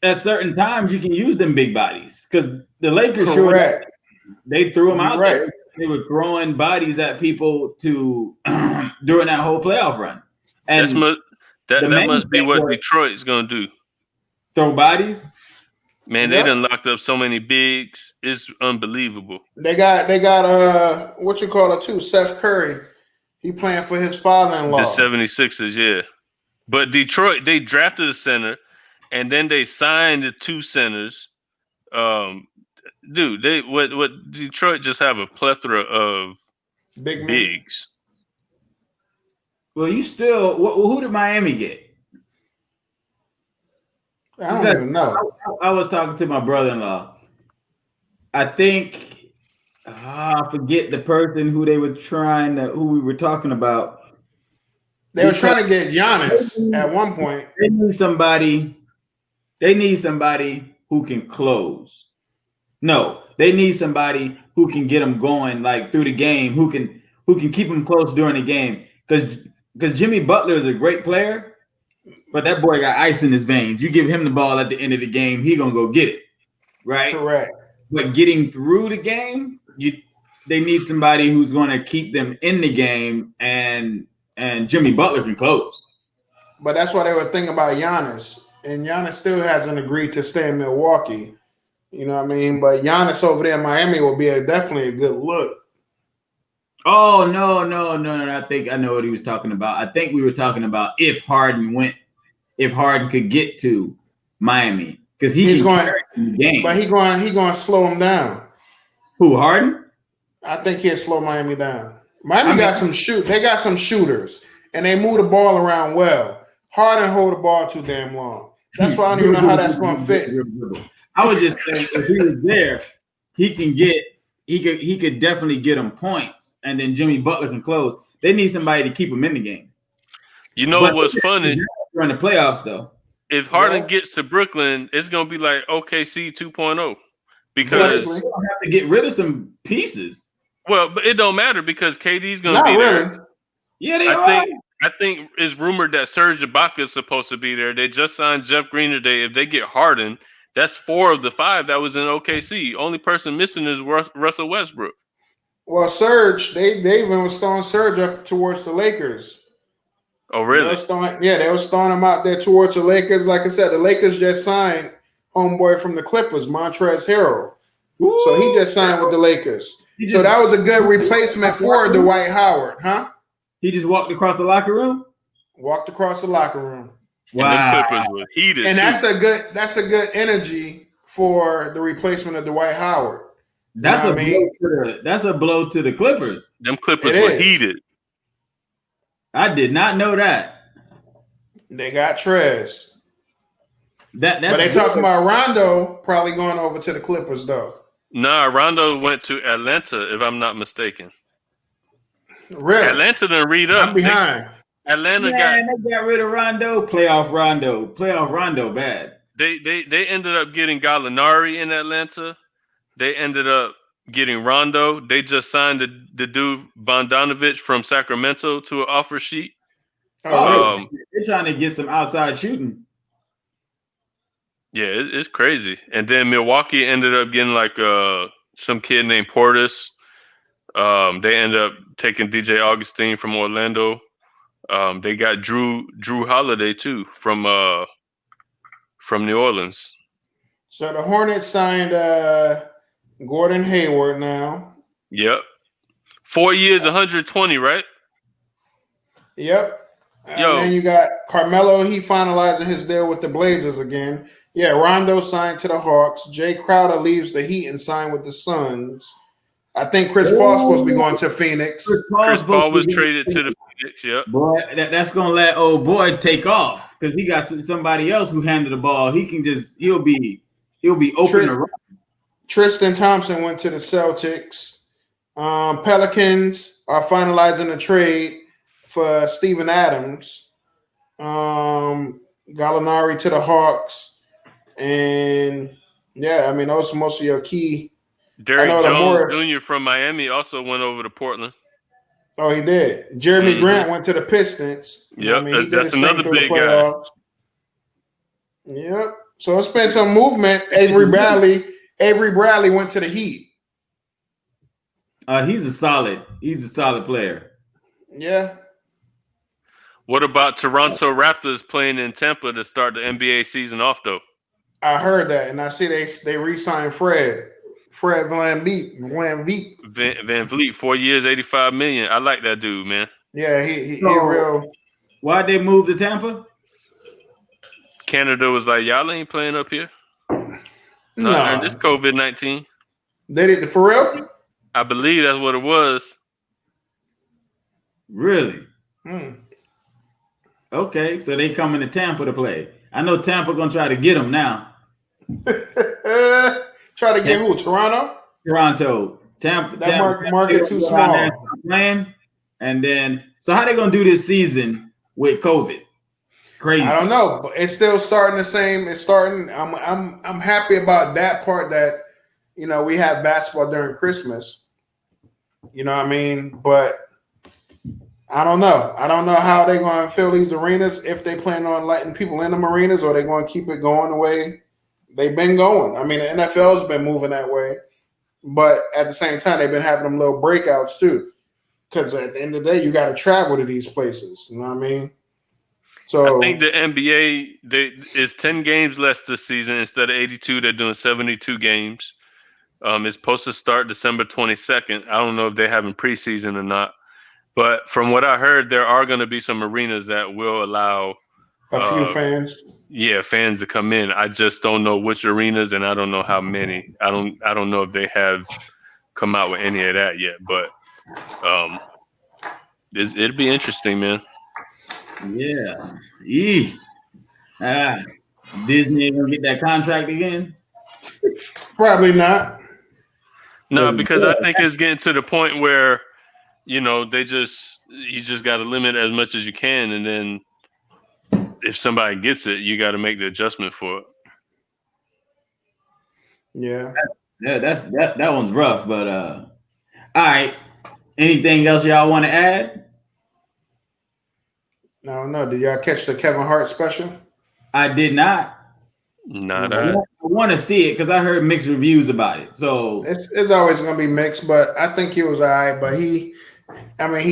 At certain times, you can use them big bodies because the Lakers they threw them out there. They were throwing bodies at people to during that whole playoff run. And that must be what Detroit's going to do. Throw bodies? Man, they done locked up so many bigs. It's unbelievable. They got what you call it too, Seth Curry. He playing for his father-in-law. The 76ers, yeah. But Detroit, they drafted a center, and then they signed the 2 centers. Dude, what Detroit just have a plethora of bigs. Well, you still who did Miami get? I don't even know. I was talking to my brother-in-law. I think I forget the person who we were talking about. They were trying to get Giannis at one point. They need somebody who can close. No, they need somebody who can get them going like through the game, who can keep them close during the game. Because Jimmy Butler is a great player, but that boy got ice in his veins. You give him the ball at the end of the game, he gonna go get it, right? Correct. But getting through the game, they need somebody who's going to keep them in the game, and Jimmy Butler can close. But that's why they were thinking about Giannis, and Giannis still hasn't agreed to stay in Milwaukee. You know what I mean? But Giannis over there in Miami will be definitely a good look. Oh, no. I think I know what he was talking about. I think we were talking about if Harden could get to Miami. Because he's going in the game. But he's going to slow him down. Who, Harden? I think he'll slow Miami down. They got some shooters, and they move the ball around well. Harden hold the ball too damn long. That's why I don't even know how that's going to fit. I was just saying if he was there, he could definitely get him points, and then Jimmy Butler can close. They need somebody to keep him in the game. You know what's funny? During the playoffs, though. If Harden gets to Brooklyn, it's going to be like OKC 2.0 because they don't have to get rid of some pieces. Well, but it don't matter because KD's going to be there. Yeah, they are. I think it's rumored that Serge Ibaka is supposed to be there. They just signed Jeff Green today. If they get Harden, that's 4 of the 5 that was in OKC. Only person missing is Russell Westbrook. Well, Serge, they even was throwing Serge up towards the Lakers. Oh, really? They was throwing him out there towards the Lakers. Like I said, the Lakers just signed homeboy from the Clippers, Montrezl Harrell. Ooh. So he just signed with the Lakers. So that was a good replacement for Dwight Howard, huh? He just walked across the locker room? Walked across the locker room. Wow. And the Clippers were heated. And that's a good energy for the replacement of Dwight Howard. That's a blow to the Clippers. Them Clippers were heated. I did not know that. They got Trez. That's But they good. talking about Rondo probably going over to the Clippers though. Nah, Rondo went to Atlanta, if I'm not mistaken. Really? Atlanta didn't read up. I'm behind. Atlanta Man, they got rid of Rondo. Playoff Rondo, bad. they ended up getting Gallinari in Atlanta. They ended up getting Rondo. They just signed the dude Bogdanovich from Sacramento to an offer sheet. Oh, really? They're trying to get some outside shooting. Yeah, it's crazy. And then Milwaukee ended up getting like some kid named Portis. They ended up taking DJ Augustine from Orlando. They got Drew Holiday too from New Orleans. So the Hornets signed Gordon Hayward now. Yep. 4 years, 120, right? Yep. Yo. And then you got Carmelo. He finalizing his deal with the Blazers again. Yeah, Rondo signed to the Hawks. Jay Crowder leaves the Heat and signed with the Suns. I think Chris Paul's supposed to be going to Phoenix. Chris Paul was traded to the Phoenix. Yep. Boy, that's gonna let old boy take off because he got somebody else who handled the ball. He'll be open to run. Tristan Thompson went to the Celtics. Pelicans are finalizing a trade for Steven Adams. Gallinari to the Hawks. And yeah, I mean, those are most of your key. Derrick Jones Jr. from Miami also went over to Portland. Oh, he did. Jeremy Grant went to the Pistons. Yep, I mean, that's another big guy. Yep. So it's been some movement. Avery Bradley went to the Heat. He's a solid player. Yeah. What about Toronto Raptors playing in Tampa to start the NBA season off though? I heard that, and I see they re-signed Fred Van Vliet, 4 years, $85 million. I like that dude, man. Yeah, he real. Why'd they move to Tampa? Canada was like, y'all ain't playing up here. No, this COVID-19. They did for real. I believe that's what it was. Really? Okay, so they coming to Tampa to play. I know Tampa gonna try to get them now. Try to get who? Toronto. Tampa. That market too small. Playing, and then so how they gonna do this season with COVID? Crazy. I don't know, but it's still starting the same. It's starting. I'm happy about that part that we have basketball during Christmas. You know what I mean? But I don't know. I don't know how they're going to fill these arenas, if they plan on letting people in them arenas, or they're going to keep it going the way they've been going. I mean, the NFL's been moving that way, but at the same time, they've been having them little breakouts too. Because at the end of the day, you got to travel to these places. You know what I mean? So I think the NBA is 10 games less this season instead of 82. They're doing 72 games. It's supposed to start December 22nd. I don't know if they're having preseason or not. But from what I heard, there are going to be some arenas that will allow a few fans. Yeah, fans to come in. I just don't know which arenas, and I don't know how many. I don't know if they have come out with any of that yet. But it'll be interesting, man. Yeah. Disney gonna get that contract again? Probably not. No, because I think it's getting to the point where you just got to limit as much as you can, and then if somebody gets it, you got to make the adjustment for it. Yeah, that one's rough. But all right. Anything else y'all want to add? No. Did y'all catch the Kevin Hart special? I did not. I want to see it because I heard mixed reviews about it. So it's always going to be mixed, but I think he was all right. But he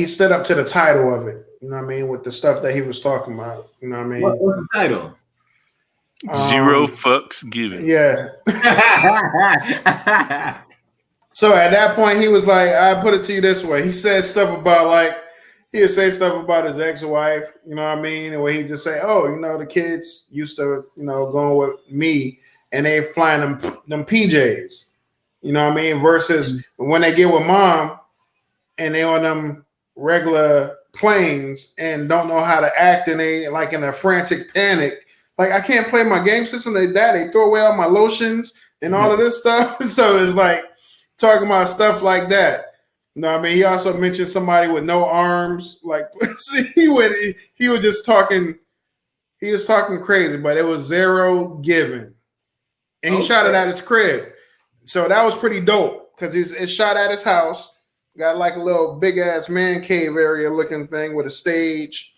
stood up to the title of it. You know what I mean? With the stuff that he was talking about. You know what I mean? What's the title? Zero fucks given. Yeah. So at that point, he was like, I put it to you this way. He said stuff about he'd say stuff about his ex-wife, you know what I mean? And where he'd just say, oh, the kids used to, going with me and they flying them PJs, you know what I mean? Versus when they get with mom and they on them regular planes and don't know how to act and they like in a frantic panic Like I can't play my game system. They throw away all my lotions and all of this stuff. So it's like talking about stuff like that. You know what I mean? He also mentioned somebody with no arms. Like he was just talking. He was talking crazy, but it was zero given. And he shot it at his crib. So that was pretty dope because it's shot at his house. Got like a little big ass man cave area looking thing with a stage.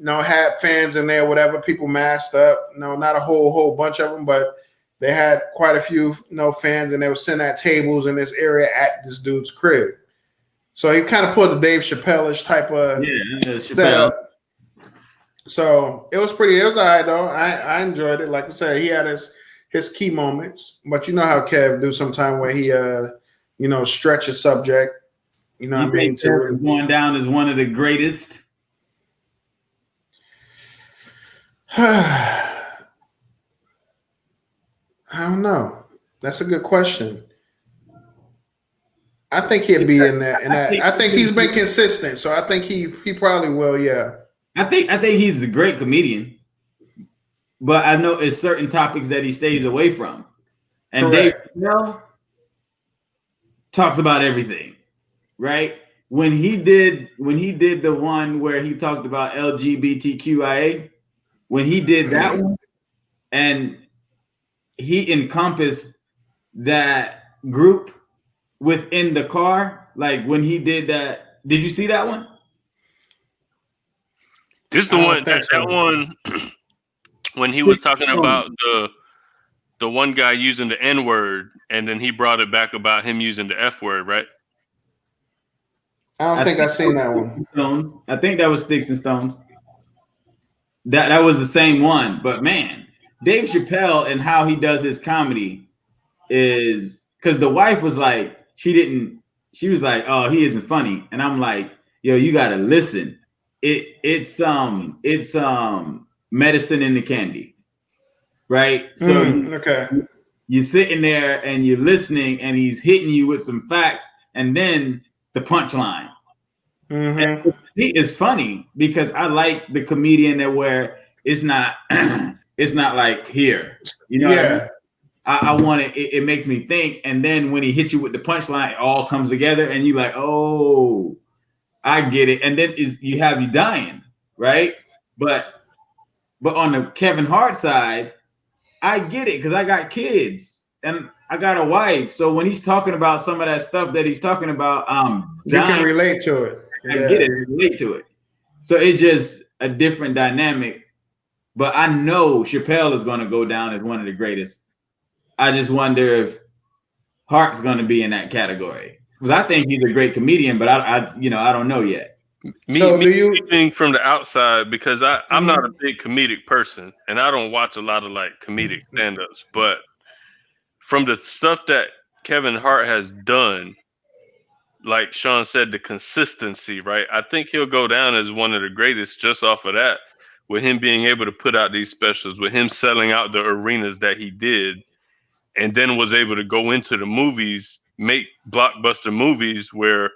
Had fans in there, whatever, people masked up. Not a whole bunch of them, but they had quite a few fans, and they were sitting at tables in this area at this dude's crib. So he kind of pulled the Dave Chappelle-ish type of setup. So it was all right though. I enjoyed it. Like I said, he had his key moments, but you know how Kev do sometime where he stretch a subject. You know what I mean? Going down as one of the greatest. I don't know. That's a good question. I think he'll be in there, and I think he's been consistent. So I think he probably will. Yeah. I think he's a great comedian, but I know it's certain topics that he stays away from. And Correct. Dave Chappelle talks about everything, right? When he did the one where he talked about LGBTQIA, when he did that one, and he encompassed that group within the car, like when he did that. Did you see that one? This is the one that one when he was talking about the one guy using the N-word, and then he brought it back about him using the F word, right? I don't think I've seen that one. Stones. I think that was Sticks and Stones. That was the same one, but man, Dave Chappelle and how he does his comedy is because the wife was like, she was like, oh, he isn't funny, and I'm like, yo, you gotta listen. It's medicine in the candy, right? So okay, you're sitting there and you're listening, and he's hitting you with some facts, and then the punchline. Mm-hmm. He is funny because I like the comedian that where it's not like here, you know. Yeah. What I mean? I want it. It makes me think, and then when he hits you with the punchline, it all comes together, and you like, oh. I get it, and then you have you dying, right? But on the Kevin Hart side, I get it because I got kids and I got a wife. So when he's talking about some of that stuff that he's talking about, you can relate to it. I get it, relate to it. So it's just a different dynamic. But I know Chappelle is going to go down as one of the greatest. I just wonder if Hart's going to be in that category. Because I think he's a great comedian, but I don't know yet. Me from the outside, because I'm not a big comedic person, and I don't watch a lot of like comedic stand-ups. But from the stuff that Kevin Hart has done, like Sean said, the consistency, right? I think he'll go down as one of the greatest just off of that, with him being able to put out these specials, with him selling out the arenas that he did, and then was able to go into the movies, make blockbuster movies where,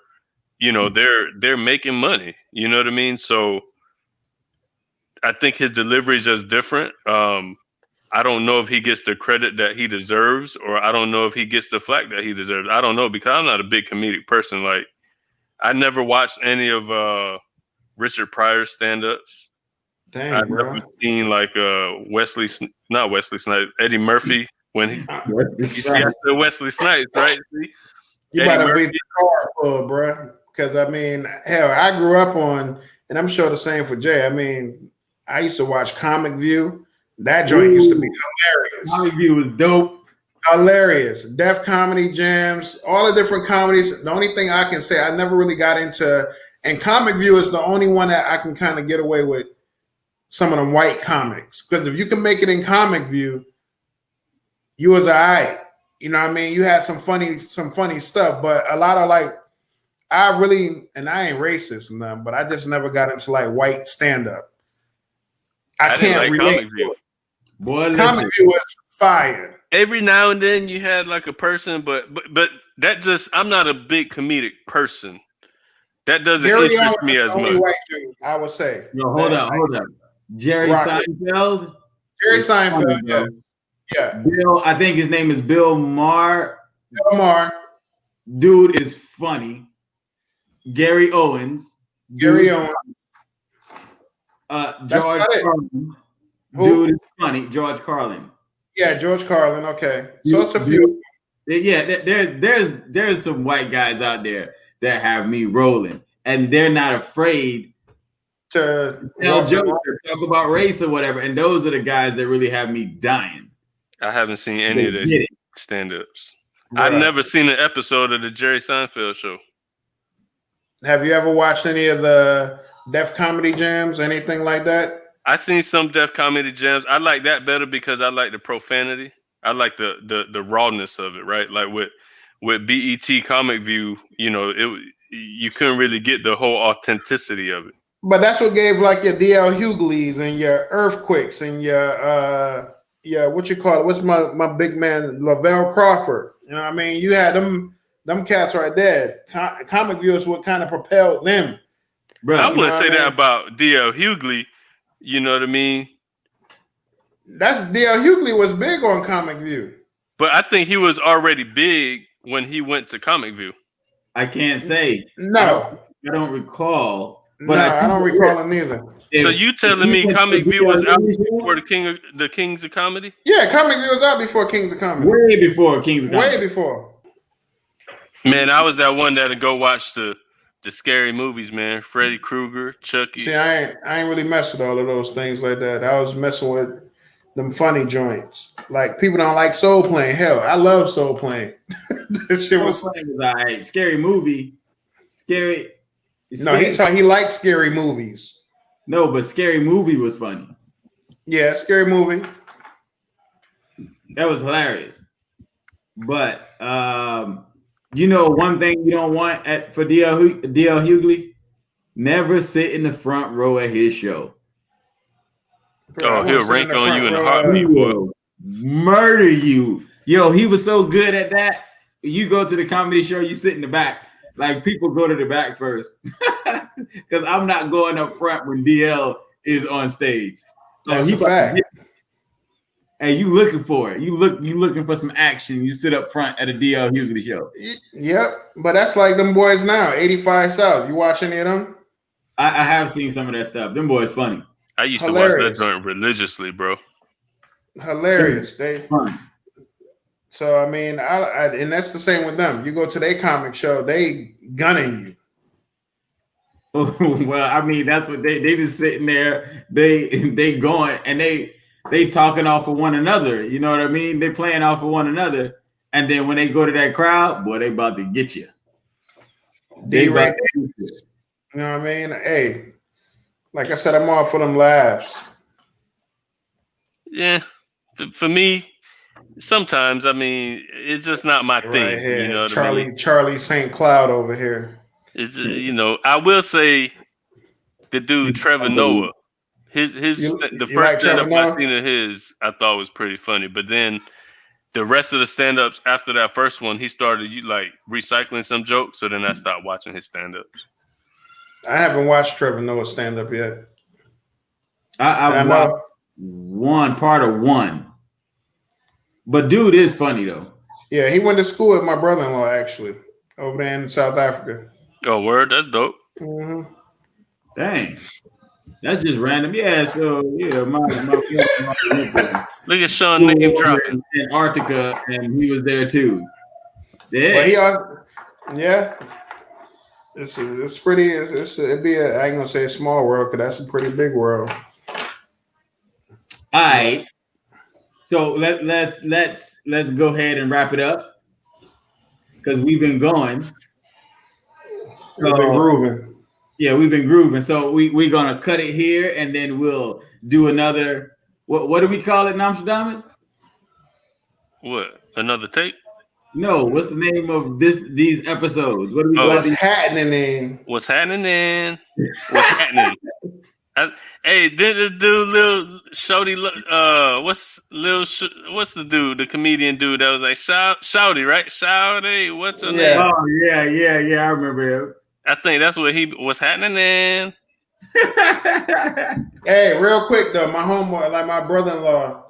they're making money. You know what I mean? So I think his delivery is just different. I don't know if he gets the credit that he deserves, or I don't know if he gets the flack that he deserves. I don't know, because I'm not a big comedic person. Like, I never watched any of Richard Pryor's stand-ups. Dang, I've bro. never seen like not Wesley Snipes, Eddie Murphy. When he said Wesley Snipes, right? See? You better beat the car full, bro. Because I mean, hell, I grew up on, and I'm sure the same for Jay. I mean, I used to watch Comic View. That joint used to be hilarious. Comic View was dope. Hilarious. Def Comedy Jams, all the different comedies. The only thing I can say, I never really got into, and Comic View is the only one that I can kind of get away with some of them white comics. Because if you can make it in Comic View, you was all right. You know what I mean? You had some funny stuff, but a lot of like, I ain't racist or nothing, but I just never got into like white stand-up. I can't relate Comic View. Boy, Comic View was fire. Every now and then you had like a person, but that just, I'm not a big comedic person. That doesn't interest me as much. White dude, I would say. No, hold up. Jerry Seinfeld Jerry is funny, Seinfeld. bro. Yeah. Bill, I think his name is Bill Maher. Bill Maher. Dude is funny. Gary Owens. Gary Owens. George Carlin. Dude is funny. George Carlin. Yeah, George Carlin. Okay, so it's a few. Yeah, there's some white guys out there that have me rolling, and they're not afraid to tell jokes or talk about race or whatever. And those are the guys that really have me dying. I haven't seen any of those stand-ups. Right. I've never seen an episode of the Jerry Seinfeld show. Have you ever watched any of the Def Comedy Jams, anything like that? I've seen some Def Comedy Jams. I like that better because I like the profanity. I like the rawness of it, right? Like with BET Comic View, you know, you couldn't really get the whole authenticity of it. But that's what gave like your DL Hughley's and your Earthquakes and your what you call it? What's my big man Lavelle Crawford? You know what I mean? You had them cats right there. Comic View is what kind of propelled them. Bro, I wouldn't say that about DL Hughley. You know what I mean? That's DL Hughley was big on Comic View. But I think he was already big when he went to Comic View. I can't say. No. I don't recall. But no, I don't recall him either. So you telling me Comic View was out before the Kings of Comedy? Yeah, Comic View was out before Kings of Comedy. Way before Kings of Comedy. Way before. Man, I was that one that'd go watch the scary movies, man. Freddy Krueger, Chucky. See, I ain't really mess with all of those things like that. I was messing with them funny joints. Like people don't like Soul Plane. Hell, I love Soul Plane. This shit was all right. Scary movie. Scary. No, he liked scary movies. No, but Scary Movie was funny. Yeah, Scary Movie. That was hilarious. But you know, one thing you don't want for DL Hughley, never sit in the front row at his show. Oh, he'll rank on you in a heartbeat, boy. Murder you. Yo, he was so good at that. You go to the comedy show, you sit in the back. Like people go to the back first. Because I'm not going up front when DL is on stage. That's a fact. And you looking for it. You looking for some action. You sit up front at a DL Hughley show. Yep. But that's like them boys now, 85 South. You watch any of them? I have seen some of that stuff. Them boys funny. I used to watch that joint religiously, bro. Hilarious. So I mean, and that's the same with them. You go to their comic show, they gunning you. Well, I mean, that's what they just sitting there. They going and they talking off of one another. You know what I mean? They playing off of one another. And then when they go to that crowd, boy, they about to get you. You know what I mean? Hey, like I said, I'm all for them laughs. Yeah, for me, sometimes I mean it's just not my thing. Here. You know what I mean? Charlie St. Cloud over here. It's you know, I will say the dude Trevor Noah. The first stand-up I seen of his I thought was pretty funny, but then the rest of the stand-ups after that first one, he started like recycling some jokes, so then I stopped watching his stand-ups. I haven't watched Trevor Noah stand-up yet. I watched part of one. But dude is funny though. Yeah, he went to school with my brother-in-law actually over there in South Africa. Oh, word, that's dope. Mm-hmm. Dang, that's just random. Yeah, so yeah, my look at Sean name dropping Antarctica, and he was there too. Yeah, yeah. It's pretty. It'd be I ain't gonna say a small world because that's a pretty big world. All right. So let's go ahead and wrap it up because we've been going. We've been grooving. Yeah, we've been grooving. So we're gonna cut it here and then we'll do another. What do we call it, Nostradamus? What? Another tape? No. What's the name of these episodes? What do we call What's happening? What's happening? What's happening? Hey, did the dude Lil Shorty? What's the dude? The comedian dude that was like Shouty, right? Shouty, what's her name? Oh yeah. I remember him. I think that's what he was happening. Hey, real quick though, my homeboy, like my brother-in-law,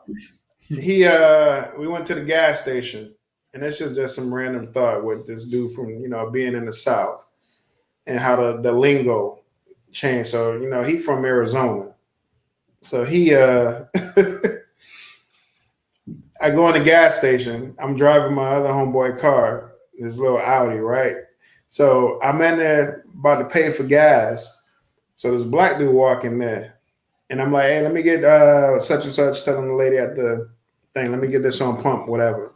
we went to the gas station, and it's just some random thought with this dude from being in the South and how the lingo changed. So he from Arizona, so he I go in the gas station. I'm driving my other homeboy car, this little Audi, right? So I'm in there about to pay for gas. So this black dude walking there, and I'm like, "Hey, let me get such and such." Telling the lady at the thing, "Let me get this on pump, whatever."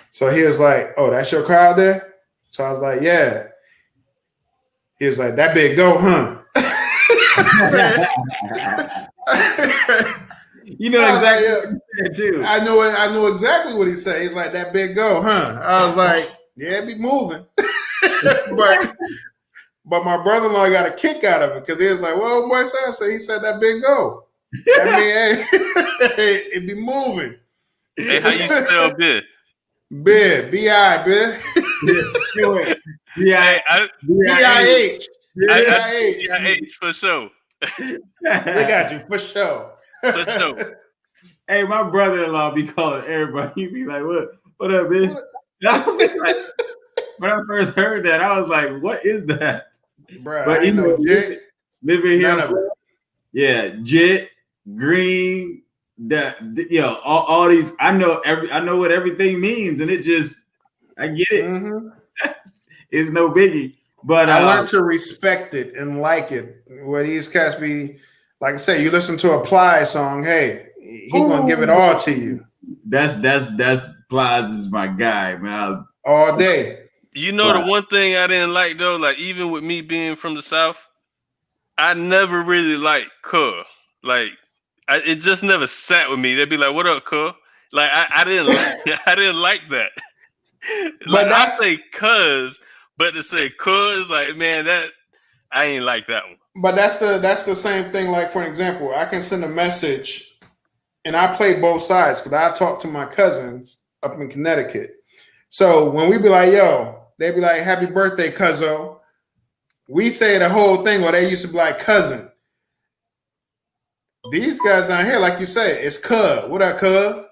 So he was like, "Oh, that's your car out there?" So I was like, "Yeah." He was like, "That big go, huh?" You know exactly what he said too. I know exactly what he said. He's like, "That big go, huh?" I was like, "Yeah, it be moving." But my brother-in-law got a kick out of it because he was like, "Well, boy, so he said that big go." I mean, hey, it be moving. Hey, how you spell bid? Bid, B-I, bid. B-I-H. B-I-H for sure. They got you for sure. For sure. Hey, my brother-in-law be calling everybody. He be like, "What up, man?" When I first heard that, I was like, "What is that?" Bro, But I know Jit. living here, yeah, Jit, Green, all these. I know what everything means, and I get it. Mm-hmm. It's no biggie. But I learned to respect it and like it. Where these cats be, like I say, you listen to a Ply song, hey, he gonna give it all to you. That's Plies is my guy, man. All day. You know, the one thing I didn't like though, like even with me being from the South, I never really liked "cuh." Like, it just never sat with me. They'd be like, "What up, cuh?" Like, I didn't like that. Like, I say "cuz," but to say "cuh" is like, man, that I ain't like that one. But that's the same thing. Like, for an example, I can send a message, and I play both sides because I talk to my cousins up in Connecticut. So when we be like, "Yo," they be like, "Happy birthday, cuzzo." We say the whole thing, or they used to be like, "Cousin." These guys down here, like you say, it's "cuz." What up, cuz?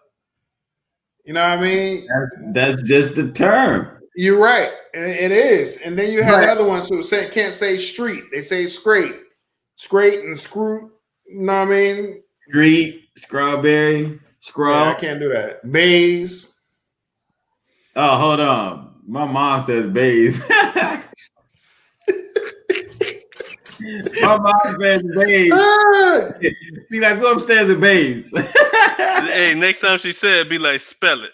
You know what I mean? That's just the term. You're right. It is. And then you have the other ones who can't say street. They say scrape. Scrape and screw. You know what I mean? Street, strawberry, scrawl. Yeah, I can't do that. Bays. Oh, hold on. My mom says bays. My mom says bays. Be like, go upstairs and bays. Hey, next time she said, be like, spell it.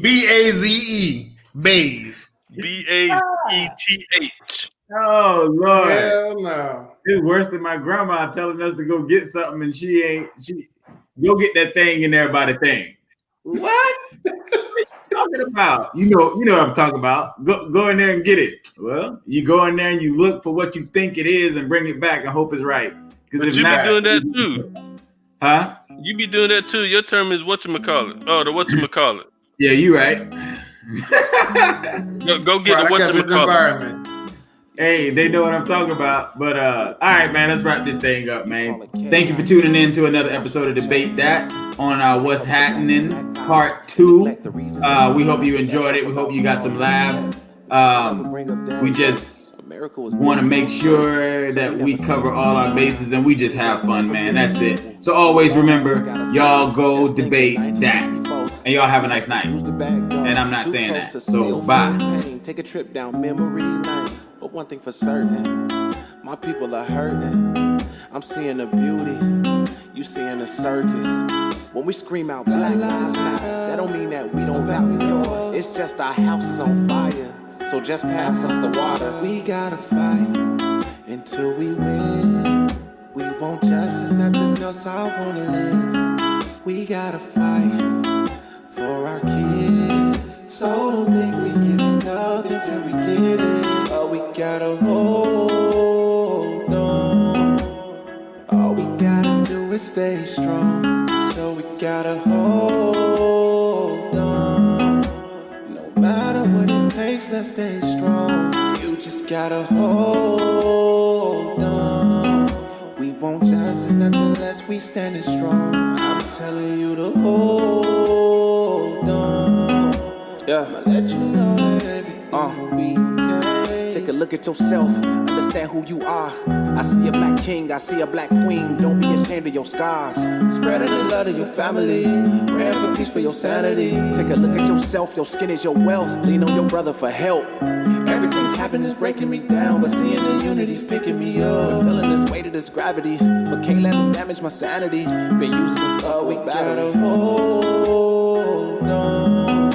B-A-Z-E. Bays. B-A-E-T-H. Oh, Lord. Hell no. It's worse than my grandma telling us to go get something and she go get that thing in there by the thing. What? What are you talking about? You know what I'm talking about. Go in there and get it. Well, you go in there and you look for what you think it is and bring it back and hope it's right. But you be doing that too. Huh? You be doing that too. Your term is whatchamacallit. Oh, the whatchamacallit. Yeah, you right. Go get the whatchamacallit. Hey, they know what I'm talking about. But all right, man, let's wrap this thing up, man. Thank you for tuning in to another episode of Debate That on What's Happening Part 2. We hope you enjoyed it. We hope you got some laughs. We just want to make sure that we cover all our bases and we just have fun, man. That's it. So always remember, y'all go debate that. And y'all have a nice night. And I'm not saying that. So bye. Take a trip down memory lane. But one thing for certain, my people are hurting. I'm seeing the beauty, you seeing the circus. When we scream out Black Lives Matter, that don't mean that we don't value yours. It's just our house is on fire, so just pass us the water. We gotta fight until we win. We want justice, nothing else I wanna live. We gotta fight for our kids. So don't think we giving up until we get it. Oh, we gotta hold on. All we gotta do is stay strong. So we gotta hold on. No matter what it takes, let's stay strong. You just gotta hold want justice, nothing less, we standing strong. I'm telling you to hold on. Yeah, I'ma let you know that everything will be okay. Take a look at yourself, understand who you are. I see a black king, I see a black queen. Don't be ashamed of your scars. Spreading the love to your family, praying for peace for your sanity. Take a look at yourself, your skin is your wealth. Lean on your brother for help. Everything's happening, breaking me down, but seeing the unity's picking me up. Feeling this weight of this gravity, but can't let them damage my sanity. Been using this love, we gotta hold on.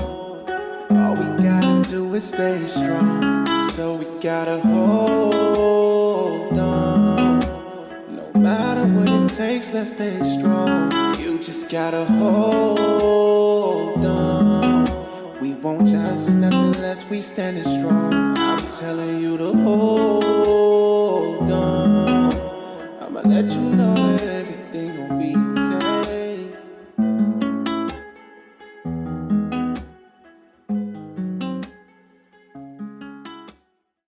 All we gotta do is stay strong. So we gotta hold on. No matter what it takes, let's stay strong. You just gotta hold on. We want justice, nothing less, we standing strong. I'm telling you to hold on. I'ma let you know